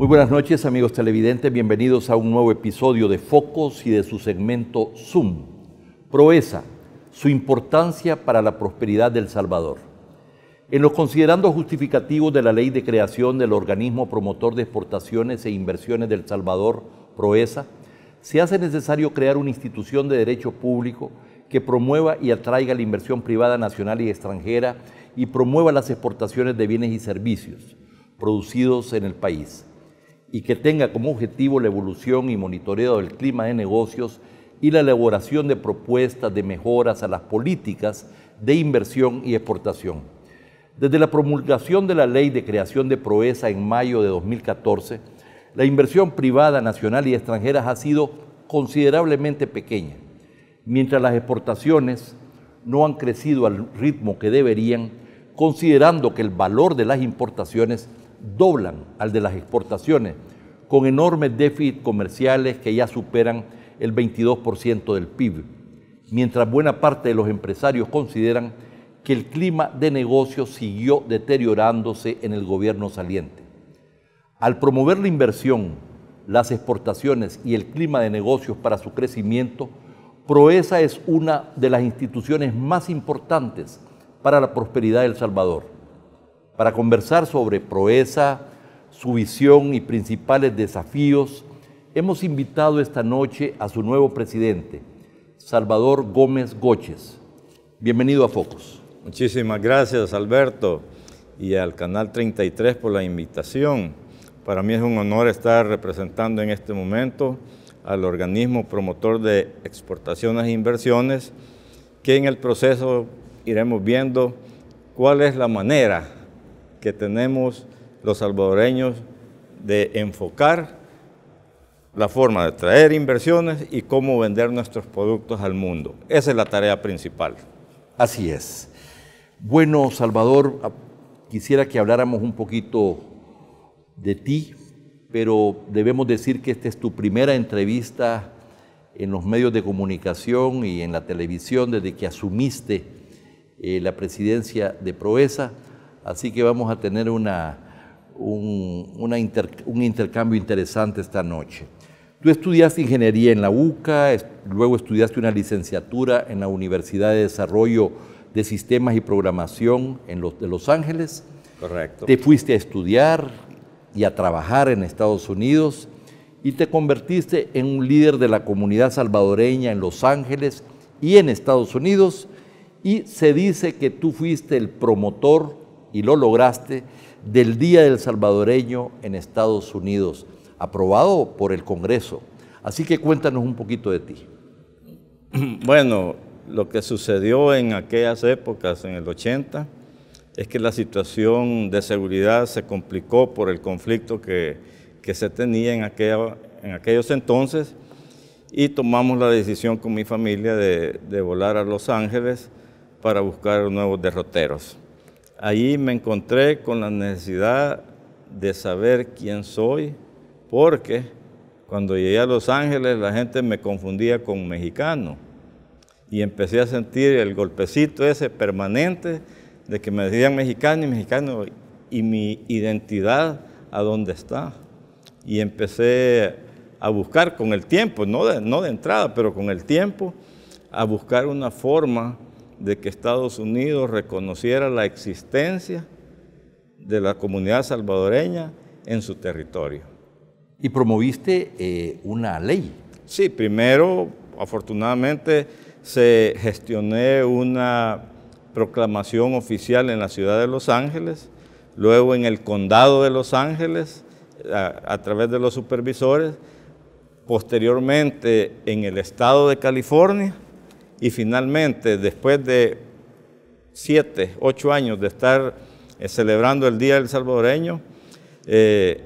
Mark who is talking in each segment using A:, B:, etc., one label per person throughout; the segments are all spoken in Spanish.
A: buenas noches, amigos televidentes, bienvenidos a un nuevo episodio de Focos y de su segmento Zoom. Proeza, su importancia para la prosperidad de El Salvador. En los considerandos justificativos de la ley de creación del organismo promotor de exportaciones e inversiones de El Salvador, Proeza, se hace necesario crear una institución de derecho público que promueva y atraiga la inversión privada nacional y extranjera y promueva las exportaciones de bienes y servicios producidos en el país, y que tenga como objetivo la evolución y monitoreo del clima de negocios y la elaboración de propuestas de mejoras a las políticas de inversión y exportación. Desde la promulgación de la Ley de Creación de Proeza en mayo de 2014, la inversión privada nacional y extranjera ha sido considerablemente pequeña, mientras las exportaciones no han crecido al ritmo que deberían, considerando que el valor de las importaciones doblan al de las exportaciones, con enormes déficits comerciales que ya superan el 22% del PIB, mientras buena parte de los empresarios consideran que el clima de negocios siguió deteriorándose en el gobierno saliente. Al promover la inversión, las exportaciones y el clima de negocios para su crecimiento, Proeza es una de las instituciones más importantes para la prosperidad de El Salvador. Para conversar sobre Proeza, su visión y principales desafíos, hemos invitado esta noche a su nuevo presidente, Salvador Gómez Goches. Bienvenido a Focos.
B: Muchísimas gracias, Alberto, y al Canal 33 por la invitación. Para mí es un honor estar representando en este momento al organismo promotor de exportaciones e inversiones, que en el proceso iremos viendo cuál es la manera que tenemos los salvadoreños de enfocar la forma de traer inversiones y cómo vender nuestros productos al mundo. Esa es la tarea principal.
A: Así es. Bueno, Salvador, quisiera que habláramos un poquito de ti, pero debemos decir que esta es tu primera entrevista en los medios de comunicación y en la televisión desde que asumiste la presidencia de Proeza. Así que vamos a tener un intercambio interesante esta noche. Tú estudiaste ingeniería en la UCA, luego estudiaste una licenciatura en la Universidad de Desarrollo de Sistemas y Programación de Los Ángeles.
B: Correcto.
A: Te fuiste a estudiar y a trabajar en Estados Unidos y te convertiste en un líder de la comunidad salvadoreña en Los Ángeles y en Estados Unidos, y se dice que tú fuiste el promotor, y lo lograste, del Día del Salvadoreño en Estados Unidos, aprobado por el Congreso. Así que cuéntanos un poquito de ti.
B: Bueno, lo que sucedió en aquellas épocas, en el 80, es que la situación de seguridad se complicó por el conflicto que se tenía en aquellos entonces, y tomamos la decisión con mi familia de volar a Los Ángeles para buscar nuevos derroteros. Allí me encontré con la necesidad de saber quién soy, porque cuando llegué a Los Ángeles la gente me confundía con mexicano y empecé a sentir el golpecito ese permanente de que me decían mexicano y mi identidad a dónde está. Y empecé a buscar con el tiempo, no de entrada, pero con el tiempo, a buscar una forma de que Estados Unidos reconociera la existencia de la comunidad salvadoreña en su territorio.
A: ¿Y promoviste una ley?
B: Sí, primero, afortunadamente, se gestioné una proclamación oficial en la ciudad de Los Ángeles, luego en el condado de Los Ángeles, a través de los supervisores, posteriormente en el estado de California, y finalmente, después de 7, 8 años de estar celebrando el Día del Salvadoreño,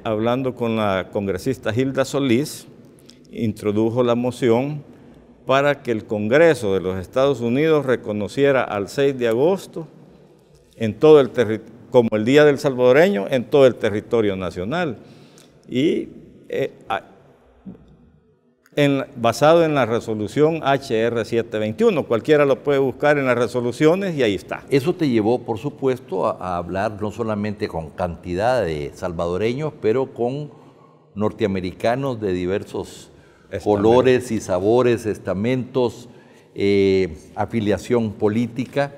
B: hablando con la congresista Hilda Solís, introdujo la moción para que el Congreso de los Estados Unidos reconociera al 6 de agosto en todo el como el Día del Salvadoreño en todo el territorio nacional. Y basado en la resolución HR 721. Cualquiera lo puede buscar en las resoluciones y ahí está.
A: Eso te llevó, por supuesto, a hablar no solamente con cantidad de salvadoreños, pero con norteamericanos de diversos colores y sabores, estamentos, afiliación política.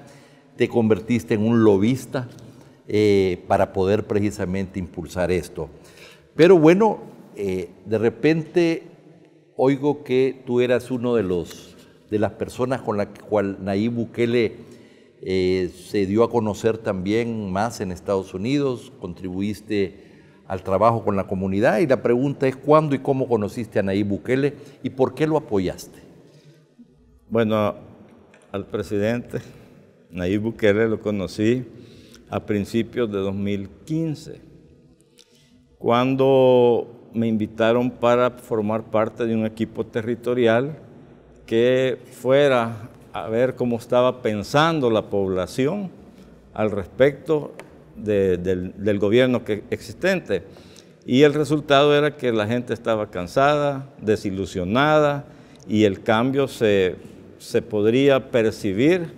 A: Te convertiste en un lobista para poder precisamente impulsar esto. Pero bueno, de repente oigo que tú eras uno de las personas con la cual Nayib Bukele se dio a conocer también más en Estados Unidos, contribuiste al trabajo con la comunidad, y la pregunta es ¿cuándo y cómo conociste a Nayib Bukele y por qué lo apoyaste?
B: Bueno, al presidente Nayib Bukele lo conocí a principios de 2015, cuando me invitaron para formar parte de un equipo territorial que fuera a ver cómo estaba pensando la población al respecto del gobierno existente. Y el resultado era que la gente estaba cansada, desilusionada, y el cambio se podría percibir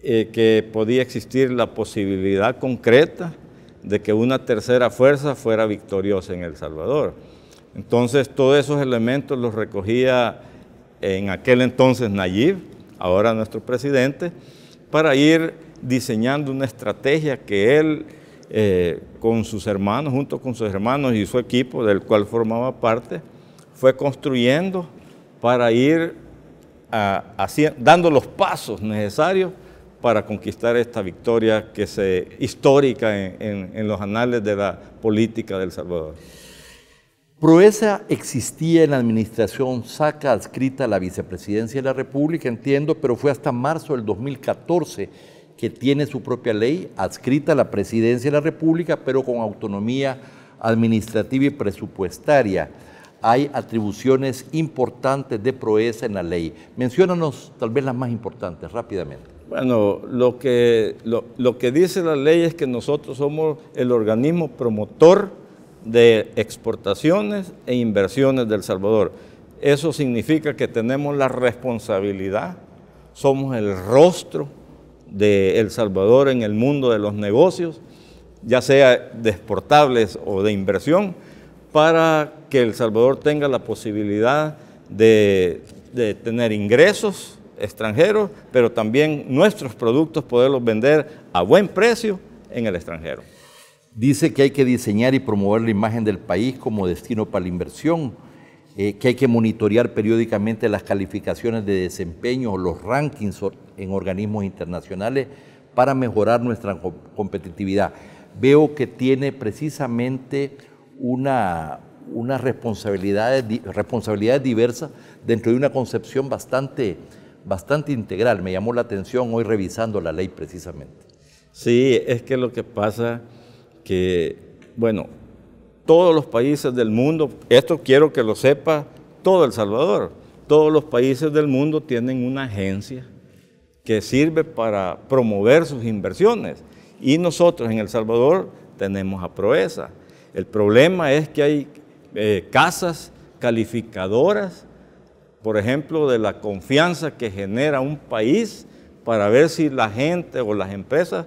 B: que podía existir la posibilidad concreta de que una tercera fuerza fuera victoriosa en El Salvador. Entonces, todos esos elementos los recogía en aquel entonces Nayib, ahora nuestro presidente, para ir diseñando una estrategia que él, con sus hermanos, junto con sus hermanos y su equipo, del cual formaba parte, fue construyendo para ir dando los pasos necesarios para conquistar esta victoria que es histórica en los anales de la política de El Salvador.
A: Proesa existía en la administración Saca, adscrita a la vicepresidencia de la República, entiendo, pero fue hasta marzo del 2014 que tiene su propia ley, adscrita a la presidencia de la República, pero con autonomía administrativa y presupuestaria. Hay atribuciones importantes de Proesa en la ley. Menciónanos tal vez las más importantes, rápidamente.
B: Bueno, lo que dice la ley es que nosotros somos el organismo promotor de exportaciones e inversiones de El Salvador. Eso significa que tenemos la responsabilidad, somos el rostro de El Salvador en el mundo de los negocios, ya sea de exportables o de inversión, para que El Salvador tenga la posibilidad de tener ingresos extranjeros, pero también nuestros productos poderlos vender a buen precio en el extranjero.
A: Dice que hay que diseñar y promover la imagen del país como destino para la inversión, que hay que monitorear periódicamente las calificaciones de desempeño o los rankings en organismos internacionales para mejorar nuestra competitividad. Veo que tiene precisamente unas responsabilidades diversas dentro de una concepción bastante integral. Me llamó la atención hoy revisando la ley precisamente.
B: Sí, es que lo que pasa que, bueno, todos los países del mundo, esto quiero que lo sepa todo El Salvador, todos los países del mundo tienen una agencia que sirve para promover sus inversiones, y nosotros en El Salvador tenemos a Proesa. El problema es que hay casas calificadoras, por ejemplo, de la confianza que genera un país para ver si la gente o las empresas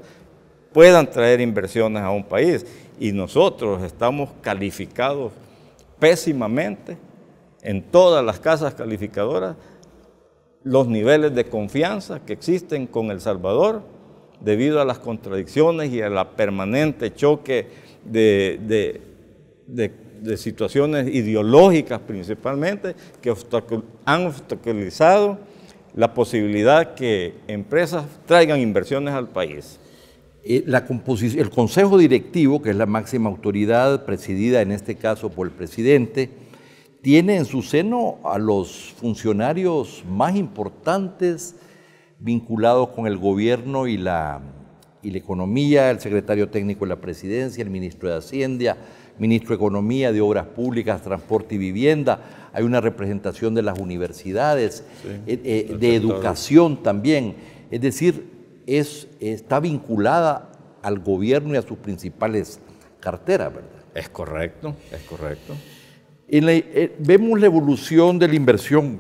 B: puedan traer inversiones a un país. Y nosotros estamos calificados pésimamente en todas las casas calificadoras. Los niveles de confianza que existen con El Salvador, debido a las contradicciones y a la permanente choque de situaciones ideológicas principalmente, que han obstaculizado la posibilidad que empresas traigan inversiones al país.
A: El Consejo Directivo, que es la máxima autoridad presidida en este caso por el presidente, tiene en su seno a los funcionarios más importantes vinculados con el gobierno y la economía, el secretario técnico de la presidencia, el ministro de Hacienda, ministro de Economía, de Obras Públicas, Transporte y Vivienda. Hay una representación de las universidades, sí, de educación también. Es decir, está vinculada al gobierno y a sus principales carteras, ¿verdad?
B: Es correcto, es correcto.
A: Vemos la evolución de la inversión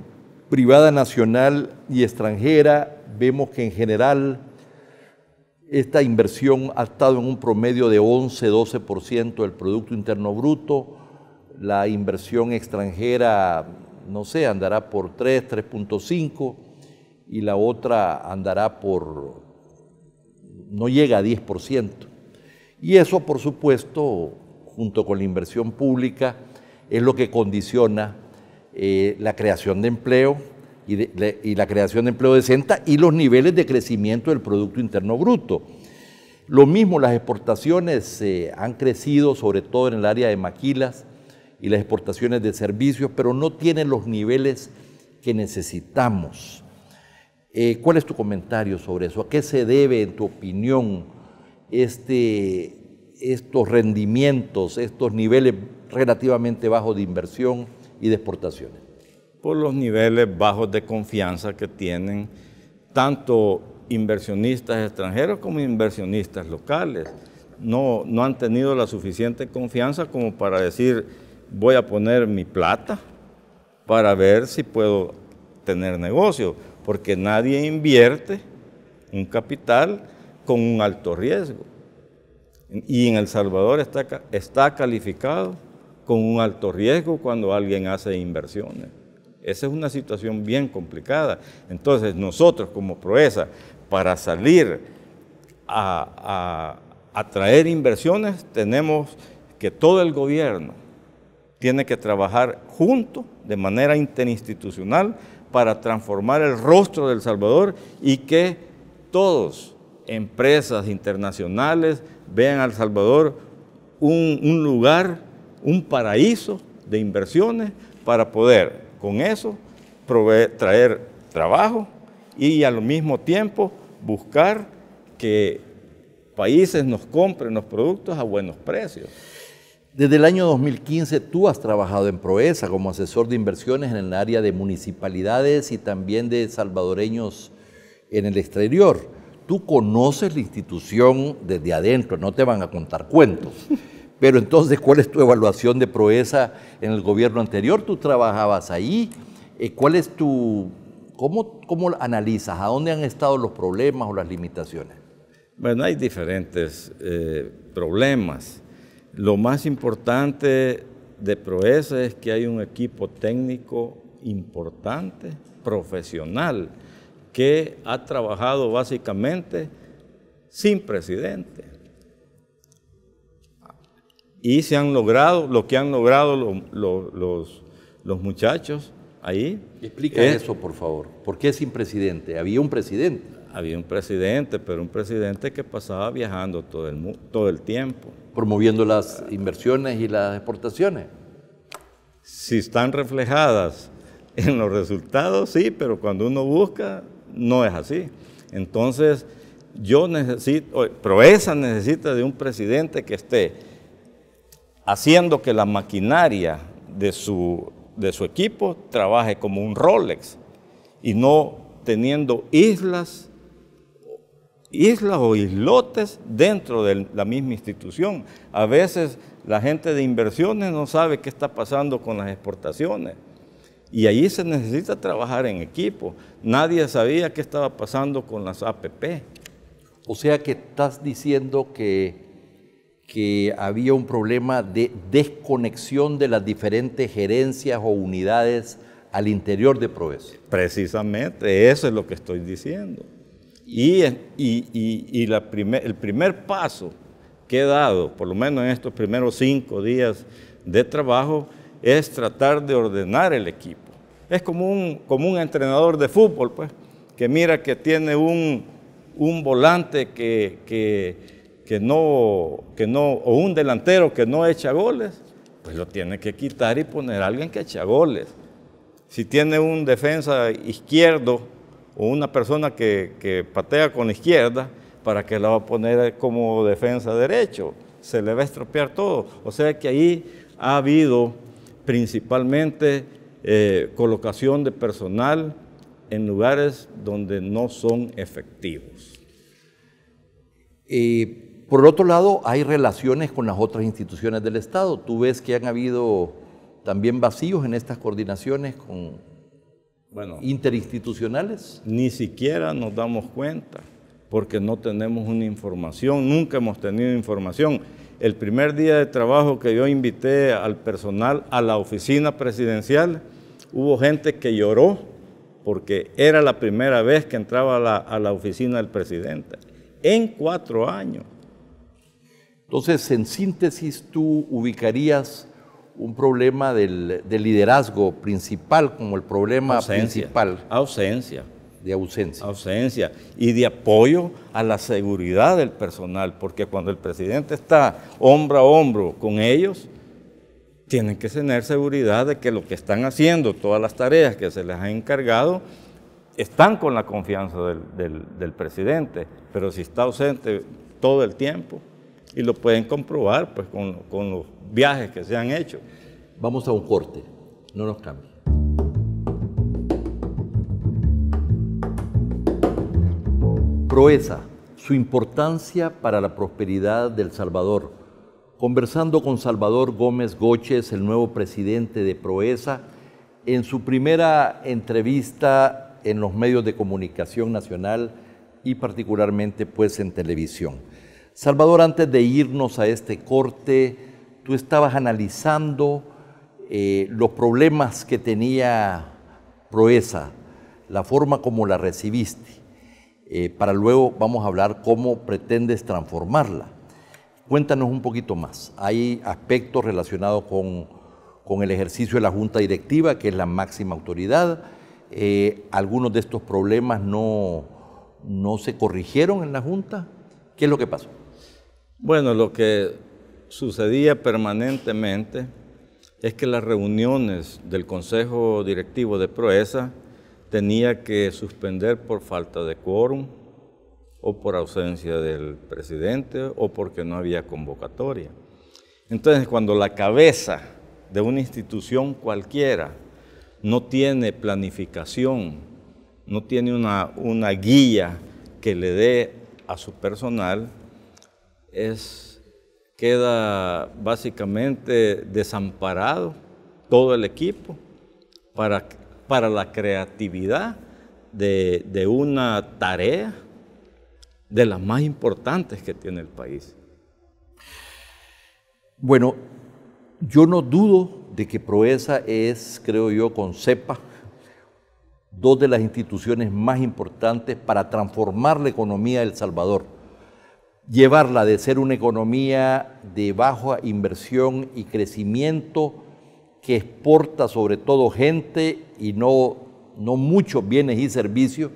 A: privada nacional y extranjera. Vemos que en general esta inversión ha estado en un promedio de 11-12% del Producto Interno Bruto. la inversión extranjera, no sé, andará por 3, 3.5 y la otra andará por, no llega a 10%. Y eso, por supuesto, junto con la inversión pública, es lo que condiciona la creación de empleo y la creación de empleo decente y los niveles de crecimiento del Producto Interno Bruto. Lo mismo, las exportaciones han crecido, sobre todo en el área de maquilas y las exportaciones de servicios, pero no tienen los niveles que necesitamos. ¿Cuál es tu comentario sobre eso? ¿A qué se debe, en tu opinión, estos rendimientos, estos niveles relativamente bajos de inversión y de exportaciones?
B: Por los niveles bajos de confianza que tienen tanto inversionistas extranjeros como inversionistas locales. No han tenido la suficiente confianza como para decir, voy a poner mi plata para ver si puedo tener negocio, porque nadie invierte un capital con un alto riesgo. Y en El Salvador está calificado con un alto riesgo cuando alguien hace inversiones. Esa es una situación bien complicada. Entonces nosotros como Proesa, para salir a atraer inversiones, tenemos que todo el gobierno tiene que trabajar junto, de manera interinstitucional, para transformar el rostro de El Salvador y que todos, empresas internacionales, vean a El Salvador un lugar, un paraíso de inversiones para poder, con eso, traer trabajo y al mismo tiempo buscar que países nos compren los productos a buenos precios.
A: Desde el año 2015 tú has trabajado en Proesa como asesor de inversiones en el área de municipalidades y también de salvadoreños en el exterior. Tú conoces la institución desde adentro, no te van a contar cuentos. Pero entonces, ¿cuál es tu evaluación de Proesa en el gobierno anterior? Tú trabajabas ahí. ¿Cuál es cómo analizas? ¿A dónde han estado los problemas o las limitaciones?
B: Bueno, hay diferentes problemas. Lo más importante de Proesa es que hay un equipo técnico importante, profesional, que ha trabajado básicamente sin presidente. Y se han logrado, lo que han logrado los muchachos ahí.
A: Explica eso, por favor. ¿Por qué sin presidente? ¿Había un presidente?
B: Había un presidente, pero un presidente que pasaba viajando todo el tiempo.
A: Promoviendo las inversiones y las exportaciones.
B: Si están reflejadas en los resultados, sí, pero cuando uno busca, no es así. Entonces, Proesa necesita de un presidente que esté haciendo que la maquinaria de su equipo trabaje como un Rolex y no teniendo islas o islotes dentro de la misma institución. A veces la gente de inversiones no sabe qué está pasando con las exportaciones y ahí se necesita trabajar en equipo. Nadie sabía qué estaba pasando con las APP.
A: O sea que estás diciendo que había un problema de desconexión de las diferentes gerencias o unidades al interior de Proesa.
B: Precisamente, eso es lo que estoy diciendo. Y el primer paso que he dado, por lo menos en estos primeros 5 días de trabajo, es tratar de ordenar el equipo. Es como un entrenador de fútbol, pues, que mira que tiene un volante o un delantero que no echa goles, pues lo tiene que quitar y poner a alguien que echa goles. Si tiene un defensa izquierdo o una persona que patea con la izquierda, ¿para qué la va a poner como defensa derecho? Se le va a estropear todo. O sea que ahí ha habido principalmente colocación de personal en lugares donde no son efectivos.
A: Por otro lado, hay relaciones con las otras instituciones del Estado. ¿Tú ves que han habido también vacíos en estas coordinaciones interinstitucionales?
B: Ni siquiera nos damos cuenta, porque no tenemos una información, nunca hemos tenido información. el primer día de trabajo que yo invité al personal a la oficina presidencial, hubo gente que lloró porque era la primera vez que entraba a la oficina del presidente, en 4 años.
A: Entonces, en síntesis, tú ubicarías un problema del liderazgo principal como el problema principal.
B: Ausencia.
A: De ausencia.
B: Ausencia y de apoyo a la seguridad del personal, porque cuando el presidente está hombro a hombro con ellos, tienen que tener seguridad de que lo que están haciendo, todas las tareas que se les ha encargado, están con la confianza del presidente, pero si está ausente todo el tiempo, y lo pueden comprobar pues, con los viajes que se han hecho.
A: Vamos a un corte, no nos cambie. Proeza, su importancia para la prosperidad de El Salvador. Conversando con Salvador Gómez Goches, el nuevo presidente de Proeza, en su primera entrevista en los medios de comunicación nacional y particularmente pues en televisión. Salvador, antes de irnos a este corte, tú estabas analizando los problemas que tenía Proeza, la forma como la recibiste. Para luego vamos a hablar cómo pretendes transformarla. Cuéntanos un poquito más. Hay aspectos relacionados con el ejercicio de la Junta Directiva, que es la máxima autoridad. Algunos de estos problemas no se corrigieron en la Junta. ¿Qué es lo que pasó?
B: Bueno, lo que sucedía permanentemente es que las reuniones del Consejo Directivo de Proeza tenía que suspender por falta de quórum o por ausencia del presidente o porque no había convocatoria. Entonces, cuando la cabeza de una institución cualquiera no tiene planificación, no tiene una guía que le dé a su personal, queda básicamente desamparado todo el equipo para la creatividad de una tarea de las más importantes que tiene el país.
A: Bueno, yo no dudo de que Proeza es, creo yo, con CEPA, dos de las instituciones más importantes para transformar la economía de El Salvador, llevarla de ser una economía de baja inversión y crecimiento que exporta sobre todo gente y no muchos bienes y servicios,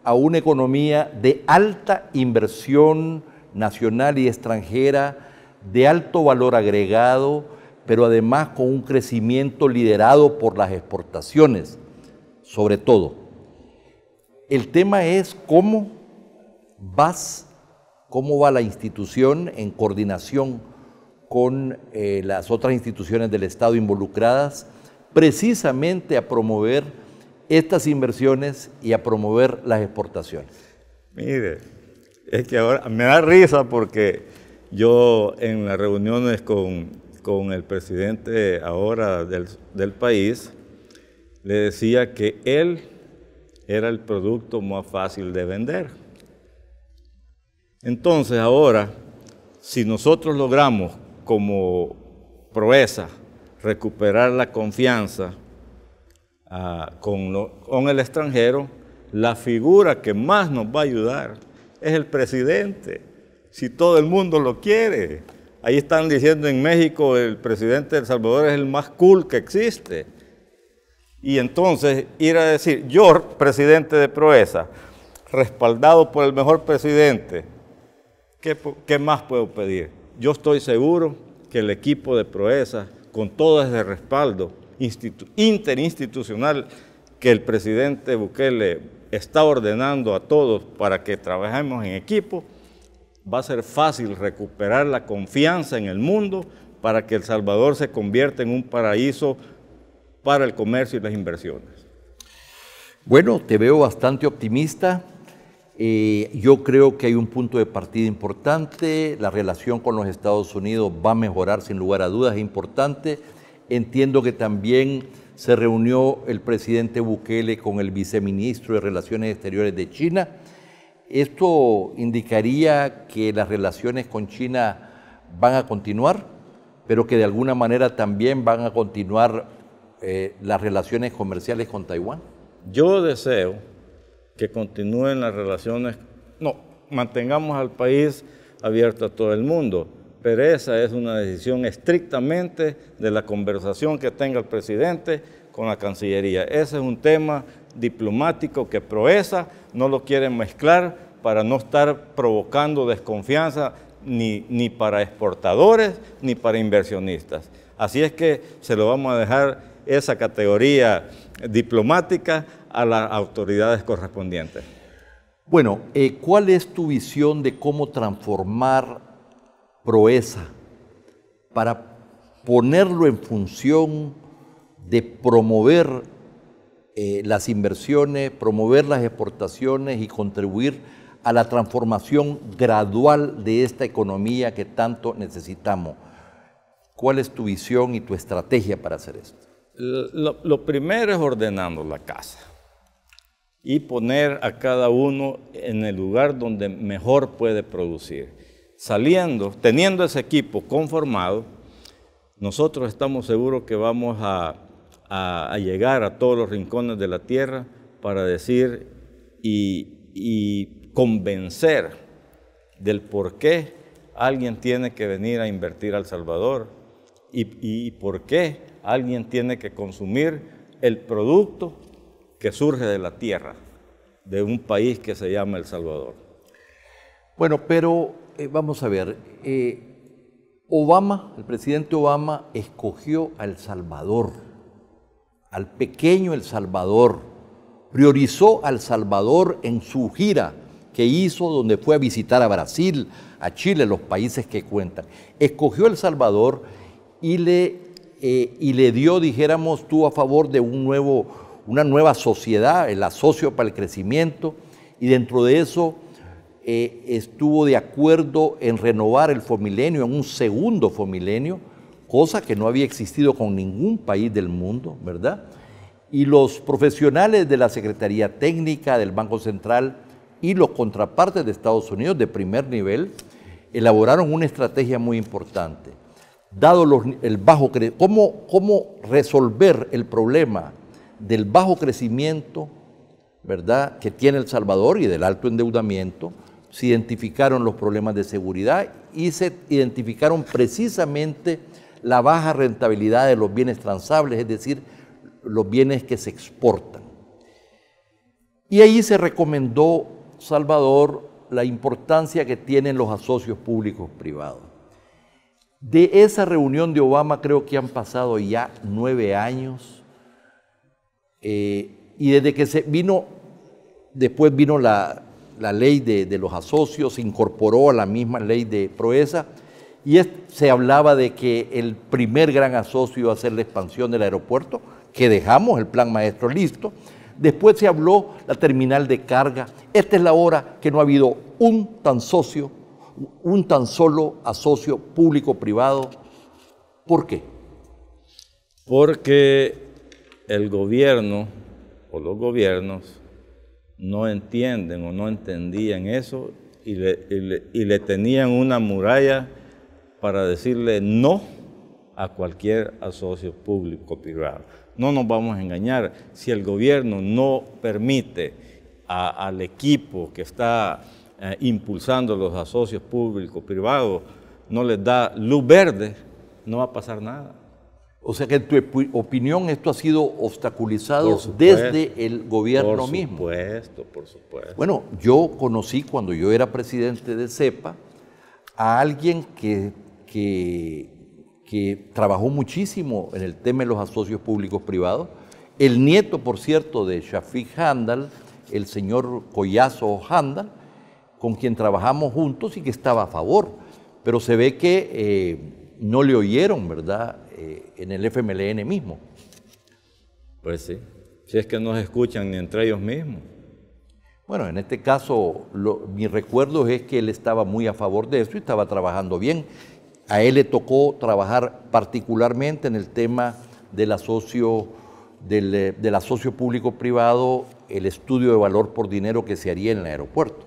A: a una economía de alta inversión nacional y extranjera, de alto valor agregado, pero además con un crecimiento liderado por las exportaciones, sobre todo. El tema es cómo va la institución en coordinación con las otras instituciones del Estado involucradas, precisamente a promover estas inversiones y a promover las exportaciones.
B: Mire, es que ahora me da risa porque yo en las reuniones con el presidente ahora del país, le decía que él era el producto más fácil de vender. Entonces ahora, si nosotros logramos como Proeza recuperar la confianza con el extranjero, la figura que más nos va a ayudar es el presidente, si todo el mundo lo quiere. Ahí están diciendo en México el presidente de El Salvador es el más cool que existe. Y entonces ir a decir, yo, presidente de Proeza, respaldado por el mejor presidente, ¿qué más puedo pedir? Yo estoy seguro que el equipo de Proeza, con todo ese respaldo interinstitucional que el presidente Bukele está ordenando a todos para que trabajemos en equipo, va a ser fácil recuperar la confianza en el mundo para que El Salvador se convierta en un paraíso para el comercio y las inversiones.
A: Bueno, te veo bastante optimista. Yo creo que hay un punto de partida importante. La relación con los Estados Unidos va a mejorar sin lugar a dudas, es importante. Entiendo que también se reunió el presidente Bukele con el viceministro de Relaciones Exteriores de China. Esto indicaría que las relaciones con China van a continuar, pero que de alguna manera también van a continuar las relaciones comerciales con Taiwán?
B: Yo deseo que continúen las relaciones, no, mantengamos al país abierto a todo el mundo, pero esa es una decisión estrictamente de la conversación que tenga el presidente con la Cancillería. Ese es un tema diplomático que Proesa no lo quiere mezclar para no estar provocando desconfianza ni para exportadores ni para inversionistas. Así es que se lo vamos a dejar esa categoría diplomática a las autoridades correspondientes.
A: Bueno, ¿cuál es tu visión de cómo transformar Proesa para ponerlo en función de promover las inversiones, promover las exportaciones y contribuir a la transformación gradual de esta economía que tanto necesitamos? ¿Cuál es tu visión y tu estrategia para hacer esto?
B: Lo primero es ordenando la casa y poner a cada uno en el lugar donde mejor puede producir. Teniendo ese equipo conformado, nosotros estamos seguros que vamos a llegar a todos los rincones de la tierra para decir y convencer del por qué alguien tiene que venir a invertir a El Salvador y por qué alguien tiene que consumir el producto que surge de la tierra de un país que se llama El Salvador.
A: Bueno, pero vamos a ver, el presidente Obama escogió a El Salvador, al pequeño El Salvador, priorizó a El Salvador en su gira que hizo, donde fue a visitar a Brasil, a Chile, los países que cuentan. Escogió El Salvador y le dio, dijéramos, estuvo a favor de una nueva sociedad, el asocio para el crecimiento, y dentro de eso estuvo de acuerdo en renovar el Fomilenio, en un segundo Fomilenio, cosa que no había existido con ningún país del mundo, ¿verdad? Y los profesionales de la Secretaría Técnica, del Banco Central y los contrapartes de Estados Unidos de primer nivel elaboraron una estrategia muy importante. Dado el bajo crecimiento, ¿cómo resolver el problema del bajo crecimiento, ¿verdad?, que tiene El Salvador y del alto endeudamiento? Se identificaron los problemas de seguridad y se identificaron precisamente la baja rentabilidad de los bienes transables, es decir, los bienes que se exportan. Y ahí se recomendó, Salvador, la importancia que tienen los asocios públicos privados. De esa reunión de Obama creo que han pasado ya 9 años y desde que después vino la ley de los asocios, se incorporó a la misma ley de Proesa y se hablaba de que el primer gran asocio iba a ser la expansión del aeropuerto, que dejamos el plan maestro listo. Después se habló la terminal de carga. Esta es la hora que no ha habido un tan solo asocio público-privado. ¿Por qué?
B: Porque el gobierno o los gobiernos no entienden o no entendían eso y le tenían una muralla para decirle no a cualquier asocio público-privado. No nos vamos a engañar, si el gobierno no permite al equipo que está impulsando los asocios público-privados, no les da luz verde, no va a pasar nada.
A: O sea que en tu opinión esto ha sido obstaculizado desde el gobierno mismo.
B: Por supuesto, por supuesto.
A: Bueno, yo conocí cuando yo era presidente de CEPA a alguien que trabajó muchísimo en el tema de los asocios públicos privados, el nieto, por cierto, de Shafiq Handal, el señor Collazo Handal, con quien trabajamos juntos y que estaba a favor, pero se ve que no le oyeron, ¿verdad?, en el FMLN mismo.
B: Pues sí, si es que no se escuchan ni entre ellos mismos.
A: Bueno, en este caso, mi recuerdo es que él estaba muy a favor de eso y estaba trabajando bien. A él le tocó trabajar particularmente en el tema del asocio público-privado, el estudio de valor por dinero que se haría en el aeropuerto,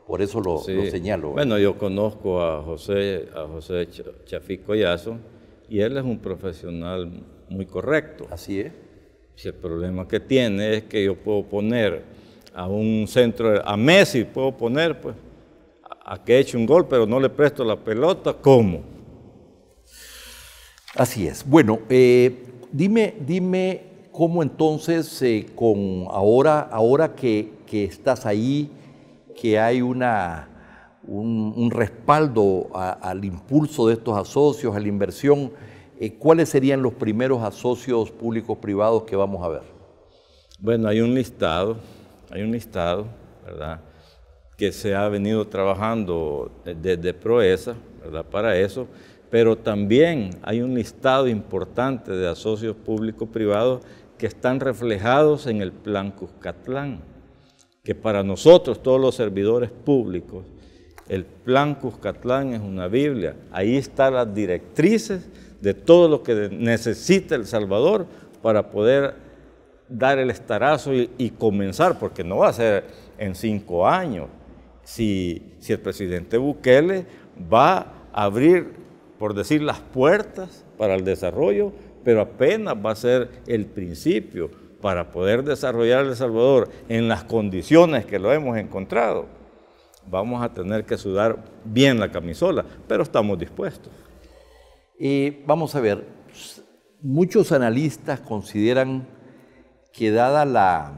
A: Por eso lo
B: Sí.
A: señalo.
B: Bueno, yo conozco a José Chafí Collazo y él es un profesional muy correcto.
A: Así es.
B: Si el problema que tiene es que yo puedo poner a un centro, a Messi puedo poner, pues, a que eche un gol, pero no le presto la pelota, ¿cómo?
A: Así es. Bueno, dime cómo entonces, ahora que estás ahí, que hay un respaldo al impulso de estos asocios, a la inversión, ¿cuáles serían los primeros asocios públicos privados que vamos a ver?
B: Bueno, hay un listado, ¿verdad?, que se ha venido trabajando desde Proesa, ¿verdad?, para eso, pero también hay un listado importante de asocios públicos privados que están reflejados en el Plan Cuscatlán, que para nosotros, todos los servidores públicos, el Plan Cuscatlán es una Biblia. Ahí están las directrices de todo lo que necesita El Salvador para poder dar el estarazo y comenzar, porque no va a ser en 5 años. Si el presidente Bukele va a abrir, por decir, las puertas para el desarrollo, pero apenas va a ser el principio para poder desarrollar El Salvador en las condiciones que lo hemos encontrado. Vamos a tener que sudar bien la camisola, pero estamos dispuestos.
A: Vamos a ver, muchos analistas consideran que dada la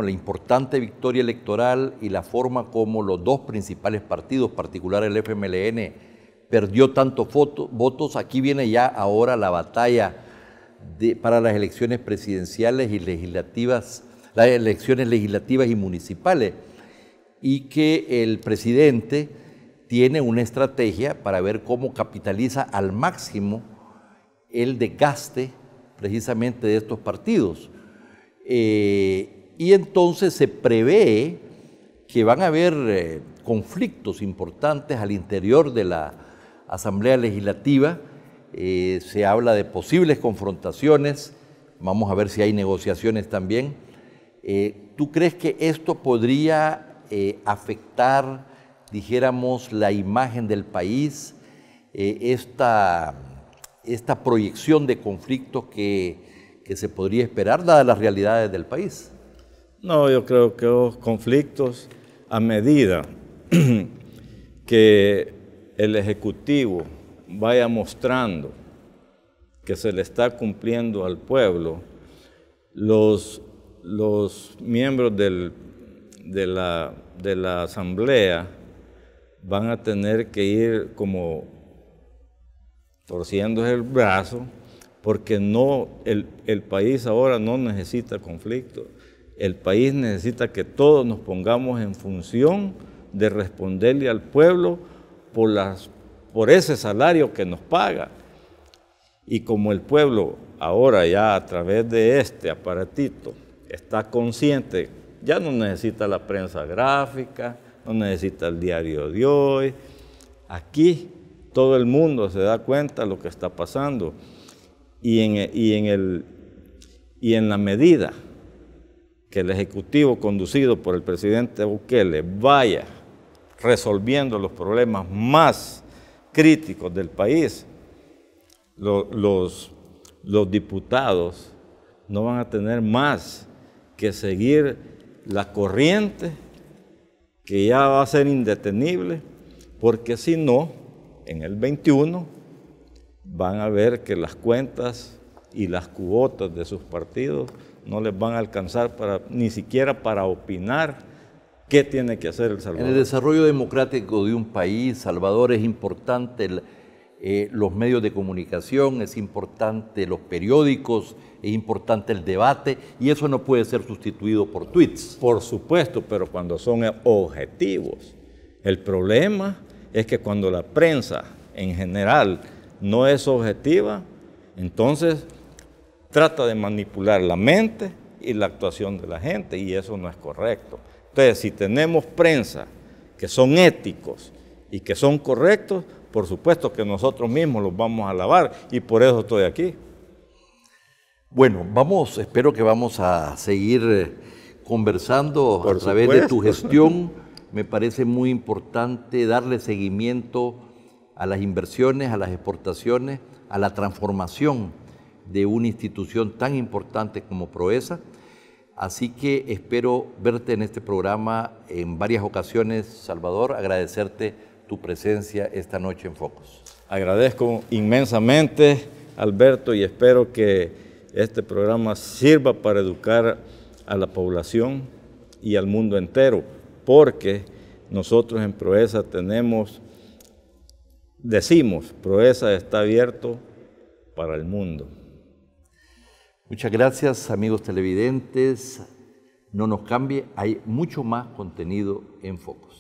A: importante victoria electoral y la forma como los dos principales partidos, particular el FMLN, perdió tantos votos, aquí viene ya ahora la batalla para las elecciones presidenciales y legislativas, las elecciones legislativas y municipales, y que el presidente tiene una estrategia para ver cómo capitaliza al máximo el desgaste precisamente de estos partidos. Y entonces se prevé que van a haber conflictos importantes al interior de la Asamblea Legislativa. Se habla de posibles confrontaciones, vamos a ver si hay negociaciones también. ¿Tú crees que esto podría afectar, dijéramos, la imagen del país, esta proyección de conflictos que se podría esperar, dadas las realidades del país?
B: No, yo creo que los conflictos, a medida que el Ejecutivo vaya mostrando que se le está cumpliendo al pueblo, los miembros de la Asamblea van a tener que ir como torciéndose el brazo, porque el país ahora no necesita conflicto. El país necesita que todos nos pongamos en función de responderle al pueblo por ese salario que nos paga. Y como el pueblo ahora ya a través de este aparatito está consciente, ya no necesita la prensa gráfica, no necesita el diario de hoy. Aquí todo el mundo se da cuenta de lo que está pasando. Y en la medida que el Ejecutivo conducido por el presidente Bukele vaya resolviendo los problemas más críticos del país, los diputados no van a tener más que seguir la corriente que ya va a ser indetenible, porque si no, en el 21 van a ver que las cuentas y las cuotas de sus partidos no les van a alcanzar ni siquiera para opinar qué tiene que hacer El Salvador.
A: En el desarrollo democrático de un país, Salvador, es importante los medios de comunicación, es importante los periódicos, es importante el debate, y eso no puede ser sustituido por tweets.
B: Por supuesto, pero cuando son objetivos. El problema es que cuando la prensa en general no es objetiva, entonces trata de manipular la mente y la actuación de la gente, y eso no es correcto. Entonces, si tenemos prensa que son éticos y que son correctos, por supuesto que nosotros mismos los vamos a alabar, y por eso estoy aquí.
A: Bueno, espero que vamos a seguir conversando a través de tu gestión, me parece muy importante darle seguimiento a las inversiones, a las exportaciones, a la transformación de una institución tan importante como Proesa. Así que espero verte en este programa en varias ocasiones, Salvador, agradecerte tu presencia esta noche en Focos.
B: Agradezco inmensamente, Alberto, y espero que este programa sirva para educar a la población y al mundo entero, porque nosotros en Proesa decimos, Proesa está abierto para el mundo.
A: Muchas gracias, amigos televidentes. No nos cambie, hay mucho más contenido en Focos.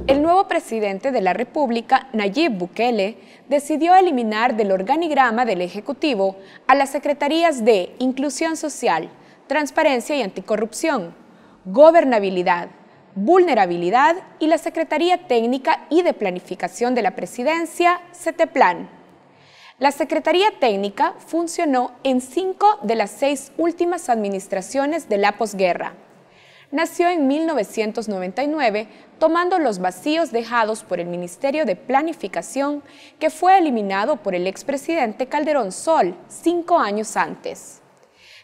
C: El nuevo presidente de la República, Nayib Bukele, decidió eliminar del organigrama del Ejecutivo a las secretarías de Inclusión Social, Transparencia y Anticorrupción, Gobernabilidad, Vulnerabilidad y la Secretaría Técnica y de Planificación de la Presidencia, CETEPLAN. La Secretaría Técnica funcionó en 5 de las 6 últimas administraciones de la posguerra. Nació en 1999, tomando los vacíos dejados por el Ministerio de Planificación, que fue eliminado por el expresidente Calderón Sol 5 años antes.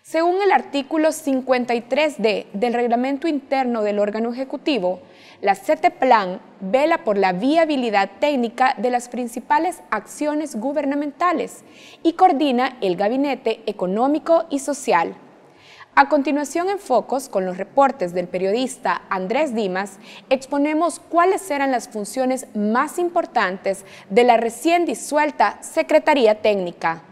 C: Según el artículo 53D del Reglamento Interno del órgano ejecutivo, la CETEPLAN vela por la viabilidad técnica de las principales acciones gubernamentales y coordina el Gabinete Económico y Social. A continuación, en Focos, con los reportes del periodista Andrés Dimas, exponemos cuáles eran las funciones más importantes de la recién disuelta Secretaría Técnica.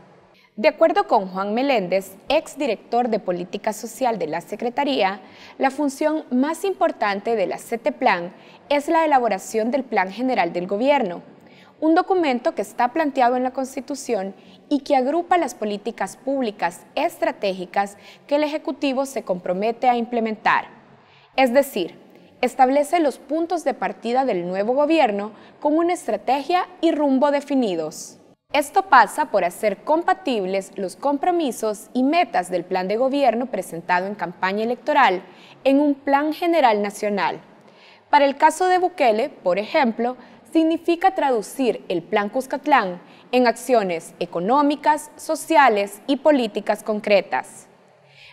C: De acuerdo con Juan Meléndez, exdirector de Política Social de la Secretaría, la función más importante de la CETEPLAN es la elaboración del Plan General del Gobierno, un documento que está planteado en la Constitución y que agrupa las políticas públicas estratégicas que el Ejecutivo se compromete a implementar. Es decir, establece los puntos de partida del nuevo gobierno con una estrategia y rumbo definidos. Esto pasa por hacer compatibles los compromisos y metas del plan de gobierno presentado en campaña electoral en un plan general nacional. Para el caso de Bukele, por ejemplo, significa traducir el Plan Cuscatlán en acciones económicas, sociales y políticas concretas.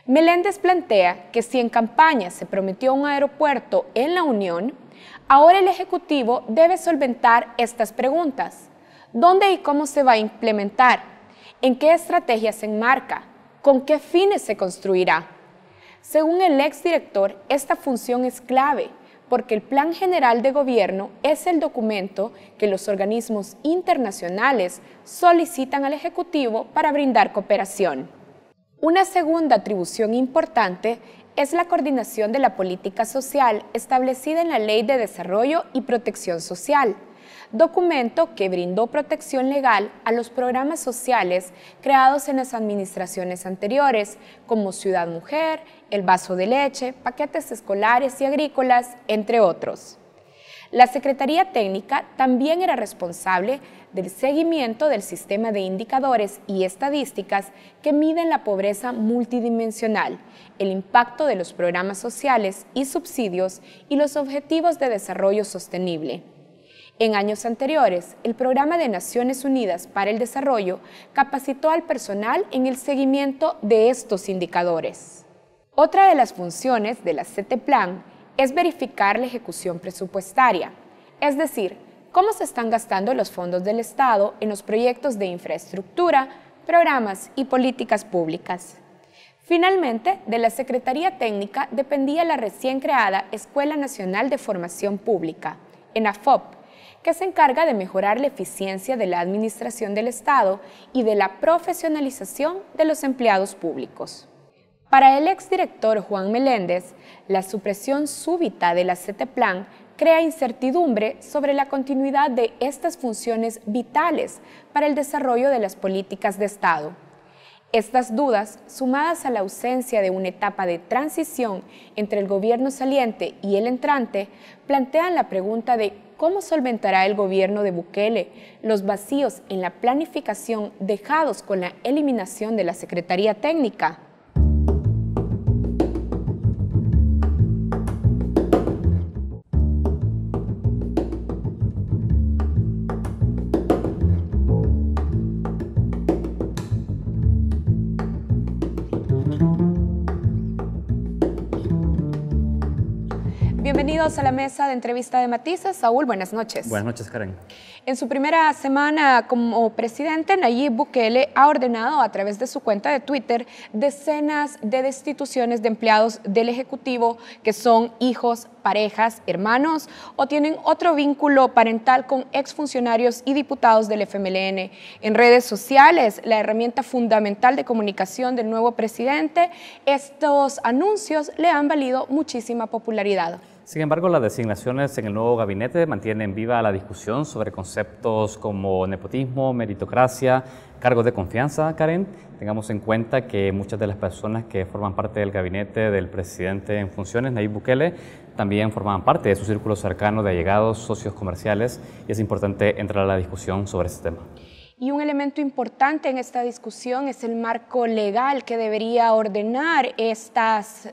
C: Meléndez plantea que si en campaña se prometió un aeropuerto en la Unión, ahora el Ejecutivo debe solventar estas preguntas. ¿Dónde y cómo se va a implementar? ¿En qué estrategia se enmarca? ¿Con qué fines se construirá? Según el exdirector, esta función es clave, porque el Plan General de Gobierno es el documento que los organismos internacionales solicitan al Ejecutivo para brindar cooperación. Una segunda atribución importante es la coordinación de la política social establecida en la Ley de Desarrollo y Protección Social, documento que brindó protección legal a los programas sociales creados en las administraciones anteriores, como Ciudad Mujer, El Vaso de Leche, paquetes escolares y agrícolas, entre otros. La Secretaría Técnica también era responsable del seguimiento del sistema de indicadores y estadísticas que miden la pobreza multidimensional, el impacto de los programas sociales y subsidios y los objetivos de desarrollo sostenible. En años anteriores, el Programa de Naciones Unidas para el Desarrollo capacitó al personal en el seguimiento de estos indicadores. Otra de las funciones de la CETEPLAN es verificar la ejecución presupuestaria, es decir, cómo se están gastando los fondos del Estado en los proyectos de infraestructura, programas y políticas públicas. Finalmente, de la Secretaría Técnica dependía la recién creada Escuela Nacional de Formación Pública, ENAFOP, que se encarga de mejorar la eficiencia de la administración del Estado y de la profesionalización de los empleados públicos. Para el exdirector Juan Meléndez, la supresión súbita de la CETEPLAN crea incertidumbre sobre la continuidad de estas funciones vitales para el desarrollo de las políticas de Estado. Estas dudas, sumadas a la ausencia de una etapa de transición entre el gobierno saliente y el entrante, plantean la pregunta de ¿cómo solventará el gobierno de Bukele los vacíos en la planificación dejados con la eliminación de la Secretaría Técnica? Bienvenidos a la mesa de entrevista de Matices. Saúl, buenas noches.
D: Buenas noches, Karen.
C: En su primera semana como presidente, Nayib Bukele ha ordenado a través de su cuenta de Twitter decenas de destituciones de empleados del Ejecutivo que son hijos, parejas, hermanos o tienen otro vínculo parental con exfuncionarios y diputados del FMLN. En redes sociales, la herramienta fundamental de comunicación del nuevo presidente, estos anuncios le han valido muchísima popularidad.
D: Sin embargo, las designaciones en el nuevo gabinete mantienen viva la discusión sobre conceptos como nepotismo, meritocracia, cargos de confianza, Karen. Tengamos en cuenta que muchas de las personas que forman parte del gabinete del presidente en funciones, Nayib Bukele, también formaban parte de su círculo cercano de allegados, socios comerciales, y es importante entrar a la discusión sobre este tema.
C: Y un elemento importante en esta discusión es el marco legal que debería ordenar estas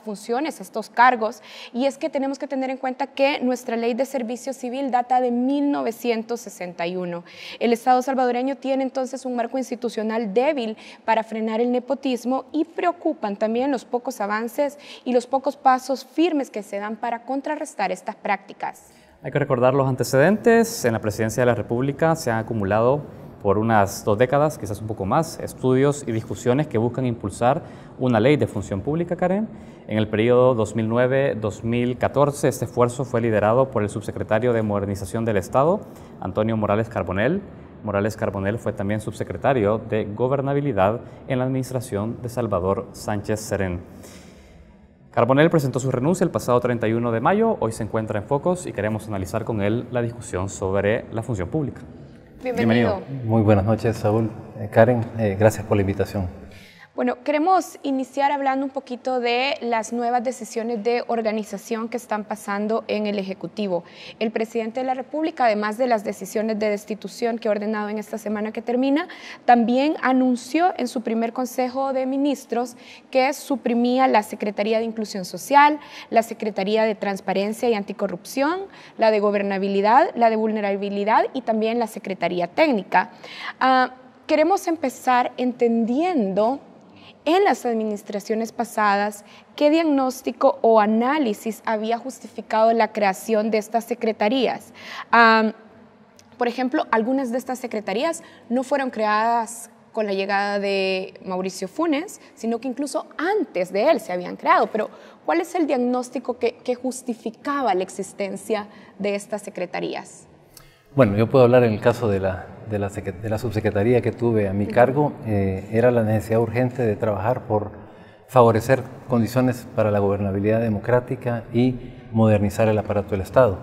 C: funciones, estos cargos, y es que tenemos que tener en cuenta que nuestra ley de servicio civil data de 1961. El Estado salvadoreño tiene entonces un marco institucional débil para frenar el nepotismo y preocupan también los pocos avances y los pocos pasos firmes que se dan para contrarrestar estas prácticas.
D: Hay que recordar los antecedentes. En la presidencia de la República se han acumulado por unas 2 décadas, quizás un poco más, estudios y discusiones que buscan impulsar una ley de función pública, Karen. En el periodo 2009-2014, este esfuerzo fue liderado por el subsecretario de Modernización del Estado, Antonio Morales Carbonell. Morales Carbonell fue también subsecretario de Gobernabilidad en la administración de Salvador Sánchez Serén. Carbonell presentó su renuncia el pasado 31 de mayo, hoy se encuentra en Focos y queremos analizar con él la discusión sobre la función pública.
C: Bienvenido.
E: Muy buenas noches, Saúl. Karen, gracias por la invitación.
C: Bueno, queremos iniciar hablando un poquito de las nuevas decisiones de organización que están pasando en el Ejecutivo. El presidente de la República, además de las decisiones de destitución que ha ordenado en esta semana que termina, también anunció en su primer Consejo de Ministros que suprimía la Secretaría de Inclusión Social, la Secretaría de Transparencia y Anticorrupción, la de Gobernabilidad, la de Vulnerabilidad y también la Secretaría Técnica. Queremos empezar entendiendo en las administraciones pasadas qué diagnóstico o análisis había justificado la creación de estas secretarías. Por ejemplo, algunas de estas secretarías no fueron creadas con la llegada de Mauricio Funes, sino que incluso antes de él se habían creado. Pero, ¿cuál es el diagnóstico que justificaba la existencia de estas secretarías?
E: Bueno, yo puedo hablar en el caso de la subsecretaría que tuve a mi cargo. Era la necesidad urgente de trabajar por favorecer condiciones para la gobernabilidad democrática y modernizar el aparato del Estado.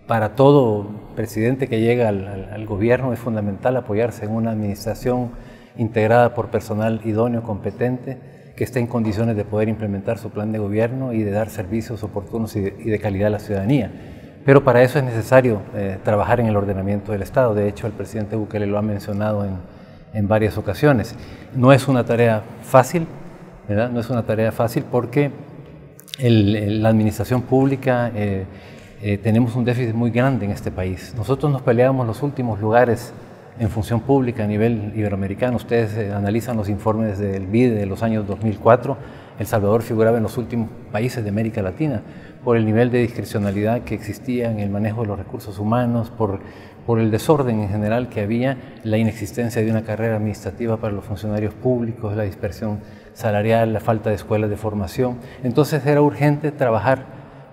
E: Para todo presidente que llega al gobierno es fundamental apoyarse en una administración integrada por personal idóneo, competente, que esté en condiciones de poder implementar su plan de gobierno y de dar servicios oportunos y de calidad a la ciudadanía. Pero para eso es necesario trabajar en el ordenamiento del Estado. De hecho, el presidente Bukele lo ha mencionado en varias ocasiones. No es una tarea fácil, ¿verdad? No es una tarea fácil porque la administración pública tenemos un déficit muy grande en este país. Nosotros nos peleamos los últimos lugares en función pública a nivel iberoamericano. Ustedes analizan los informes del BID de los años 2004. El Salvador figuraba en los últimos países de América Latina por el nivel de discrecionalidad que existía en el manejo de los recursos humanos, por el desorden en general que había, la inexistencia de una carrera administrativa para los funcionarios públicos, la dispersión salarial, la falta de escuelas de formación. Entonces era urgente trabajar,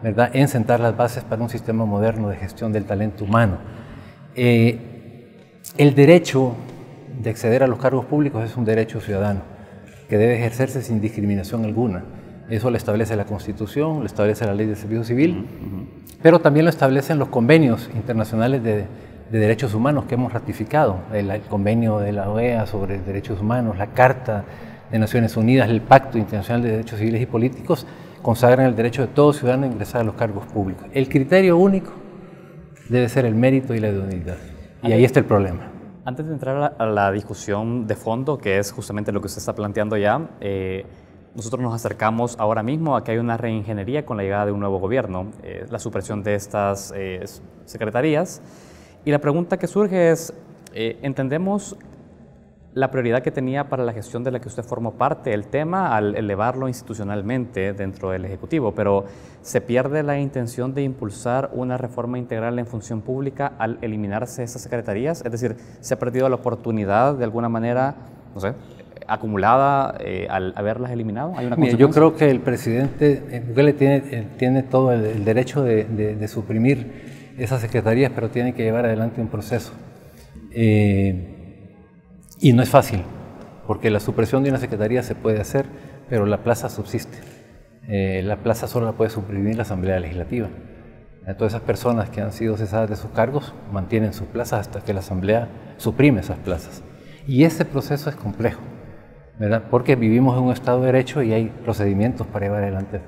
E: ¿verdad?, en sentar las bases para un sistema moderno de gestión del talento humano. El derecho de acceder a los cargos públicos es un derecho ciudadano que debe ejercerse sin discriminación alguna. Eso lo establece la Constitución, lo establece la Ley de Servicio Civil, pero también lo establecen los convenios internacionales de derechos humanos que hemos ratificado, el convenio de la OEA sobre derechos humanos, la Carta de Naciones Unidas, el Pacto Internacional de Derechos Civiles y Políticos, consagran el derecho de todo ciudadano a ingresar a los cargos públicos. El criterio único debe ser el mérito y la idoneidad. Y ahí está el problema.
D: Antes de entrar a la discusión de fondo, que es justamente lo que usted está planteando ya, nosotros nos acercamos ahora mismo a que hay una reingeniería con la llegada de un nuevo gobierno, la supresión de estas secretarías. Y la pregunta que surge es, ¿entendemos la prioridad que tenía para la gestión de la que usted formó parte el tema al elevarlo institucionalmente dentro del Ejecutivo, pero se pierde la intención de impulsar una reforma integral en función pública al eliminarse esas secretarías? Es decir, ¿se ha perdido la oportunidad de alguna manera, no sé, acumulada al haberlas eliminado? ¿Hay una consecuencia?
E: Yo creo que el presidente Bukele tiene todo el derecho de suprimir esas secretarías, pero tiene que llevar adelante un proceso. Y no es fácil, porque la supresión de una secretaría se puede hacer, pero la plaza subsiste. La plaza solo la puede suprimir la Asamblea Legislativa. Todas esas personas que han sido cesadas de sus cargos mantienen sus plazas hasta que la Asamblea suprime esas plazas. Y ese proceso es complejo, ¿verdad? Porque vivimos en un Estado de Derecho y hay procedimientos para llevar adelante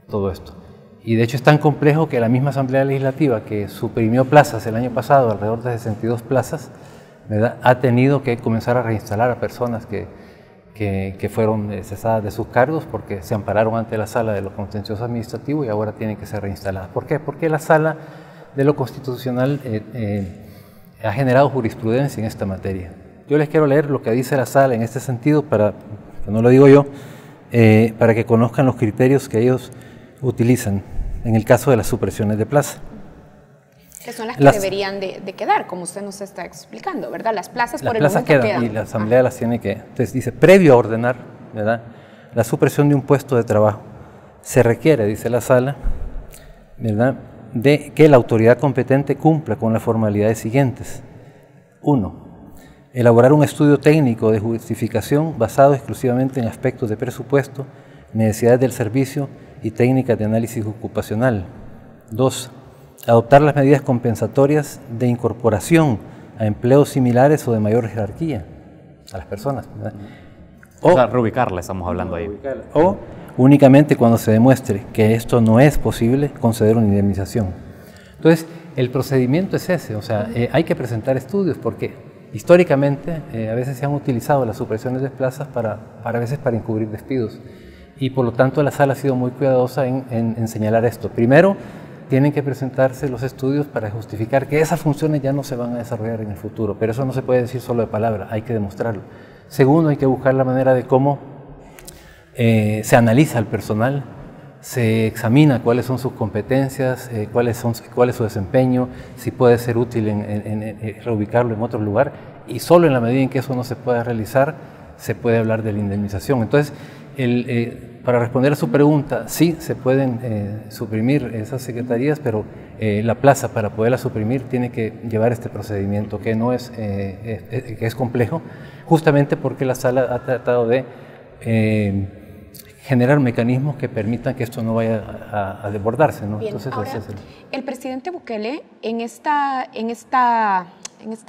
E: todo esto. Y de hecho es tan complejo que la misma Asamblea Legislativa, que suprimió plazas el año pasado, alrededor de 62 plazas, ¿verdad?, ha tenido que comenzar a reinstalar a personas que fueron cesadas de sus cargos porque se ampararon ante la Sala de lo Contencioso Administrativo y ahora tienen que ser reinstaladas. ¿Por qué? Porque la Sala de lo Constitucional ha generado jurisprudencia en esta materia. Yo les quiero leer lo que dice la Sala en este sentido, para que no lo digo yo, para que conozcan los criterios que ellos utilizan en el caso de las supresiones de plaza.
C: Que son las que deberían de quedar, como usted nos está explicando, ¿verdad? Las plazas por el momento quedan.
E: Y la Asamblea las tiene que... Entonces dice, previo a ordenar, ¿verdad?, la supresión de un puesto de trabajo, se requiere, dice la Sala, ¿verdad?, de que la autoridad competente cumpla con las formalidades siguientes. 1. Elaborar un estudio técnico de justificación basado exclusivamente en aspectos de presupuesto, necesidades del servicio y técnicas de análisis ocupacional. 2. Adoptar las medidas compensatorias de incorporación a empleos similares o de mayor jerarquía a las personas, ¿verdad?
D: O sea, reubicarla, estamos hablando ahí.
E: O únicamente cuando se demuestre que esto no es posible, conceder una indemnización. Entonces, el procedimiento es ese, o sea, hay que presentar estudios porque históricamente a veces se han utilizado las supresiones de plazas a veces para encubrir despidos y por lo tanto la Sala ha sido muy cuidadosa en señalar esto. Primero, tienen que presentarse los estudios para justificar que esas funciones ya no se van a desarrollar en el futuro, pero eso no se puede decir solo de palabra, hay que demostrarlo. Segundo, hay que buscar la manera de cómo se analiza el personal, se examina cuáles son sus competencias, cuál es su desempeño, si puede ser útil en reubicarlo en otro lugar, y solo en la medida en que eso no se pueda realizar, se puede hablar de la indemnización. Entonces, para responder a su pregunta, sí, se pueden suprimir esas secretarías, pero la plaza para poderla suprimir tiene que llevar este procedimiento que no es, que es complejo, justamente porque la Sala ha tratado de generar mecanismos que permitan que esto no vaya a desbordarse, ¿no?
C: Bien,
E: entonces,
C: ahora, el presidente Bukele en esta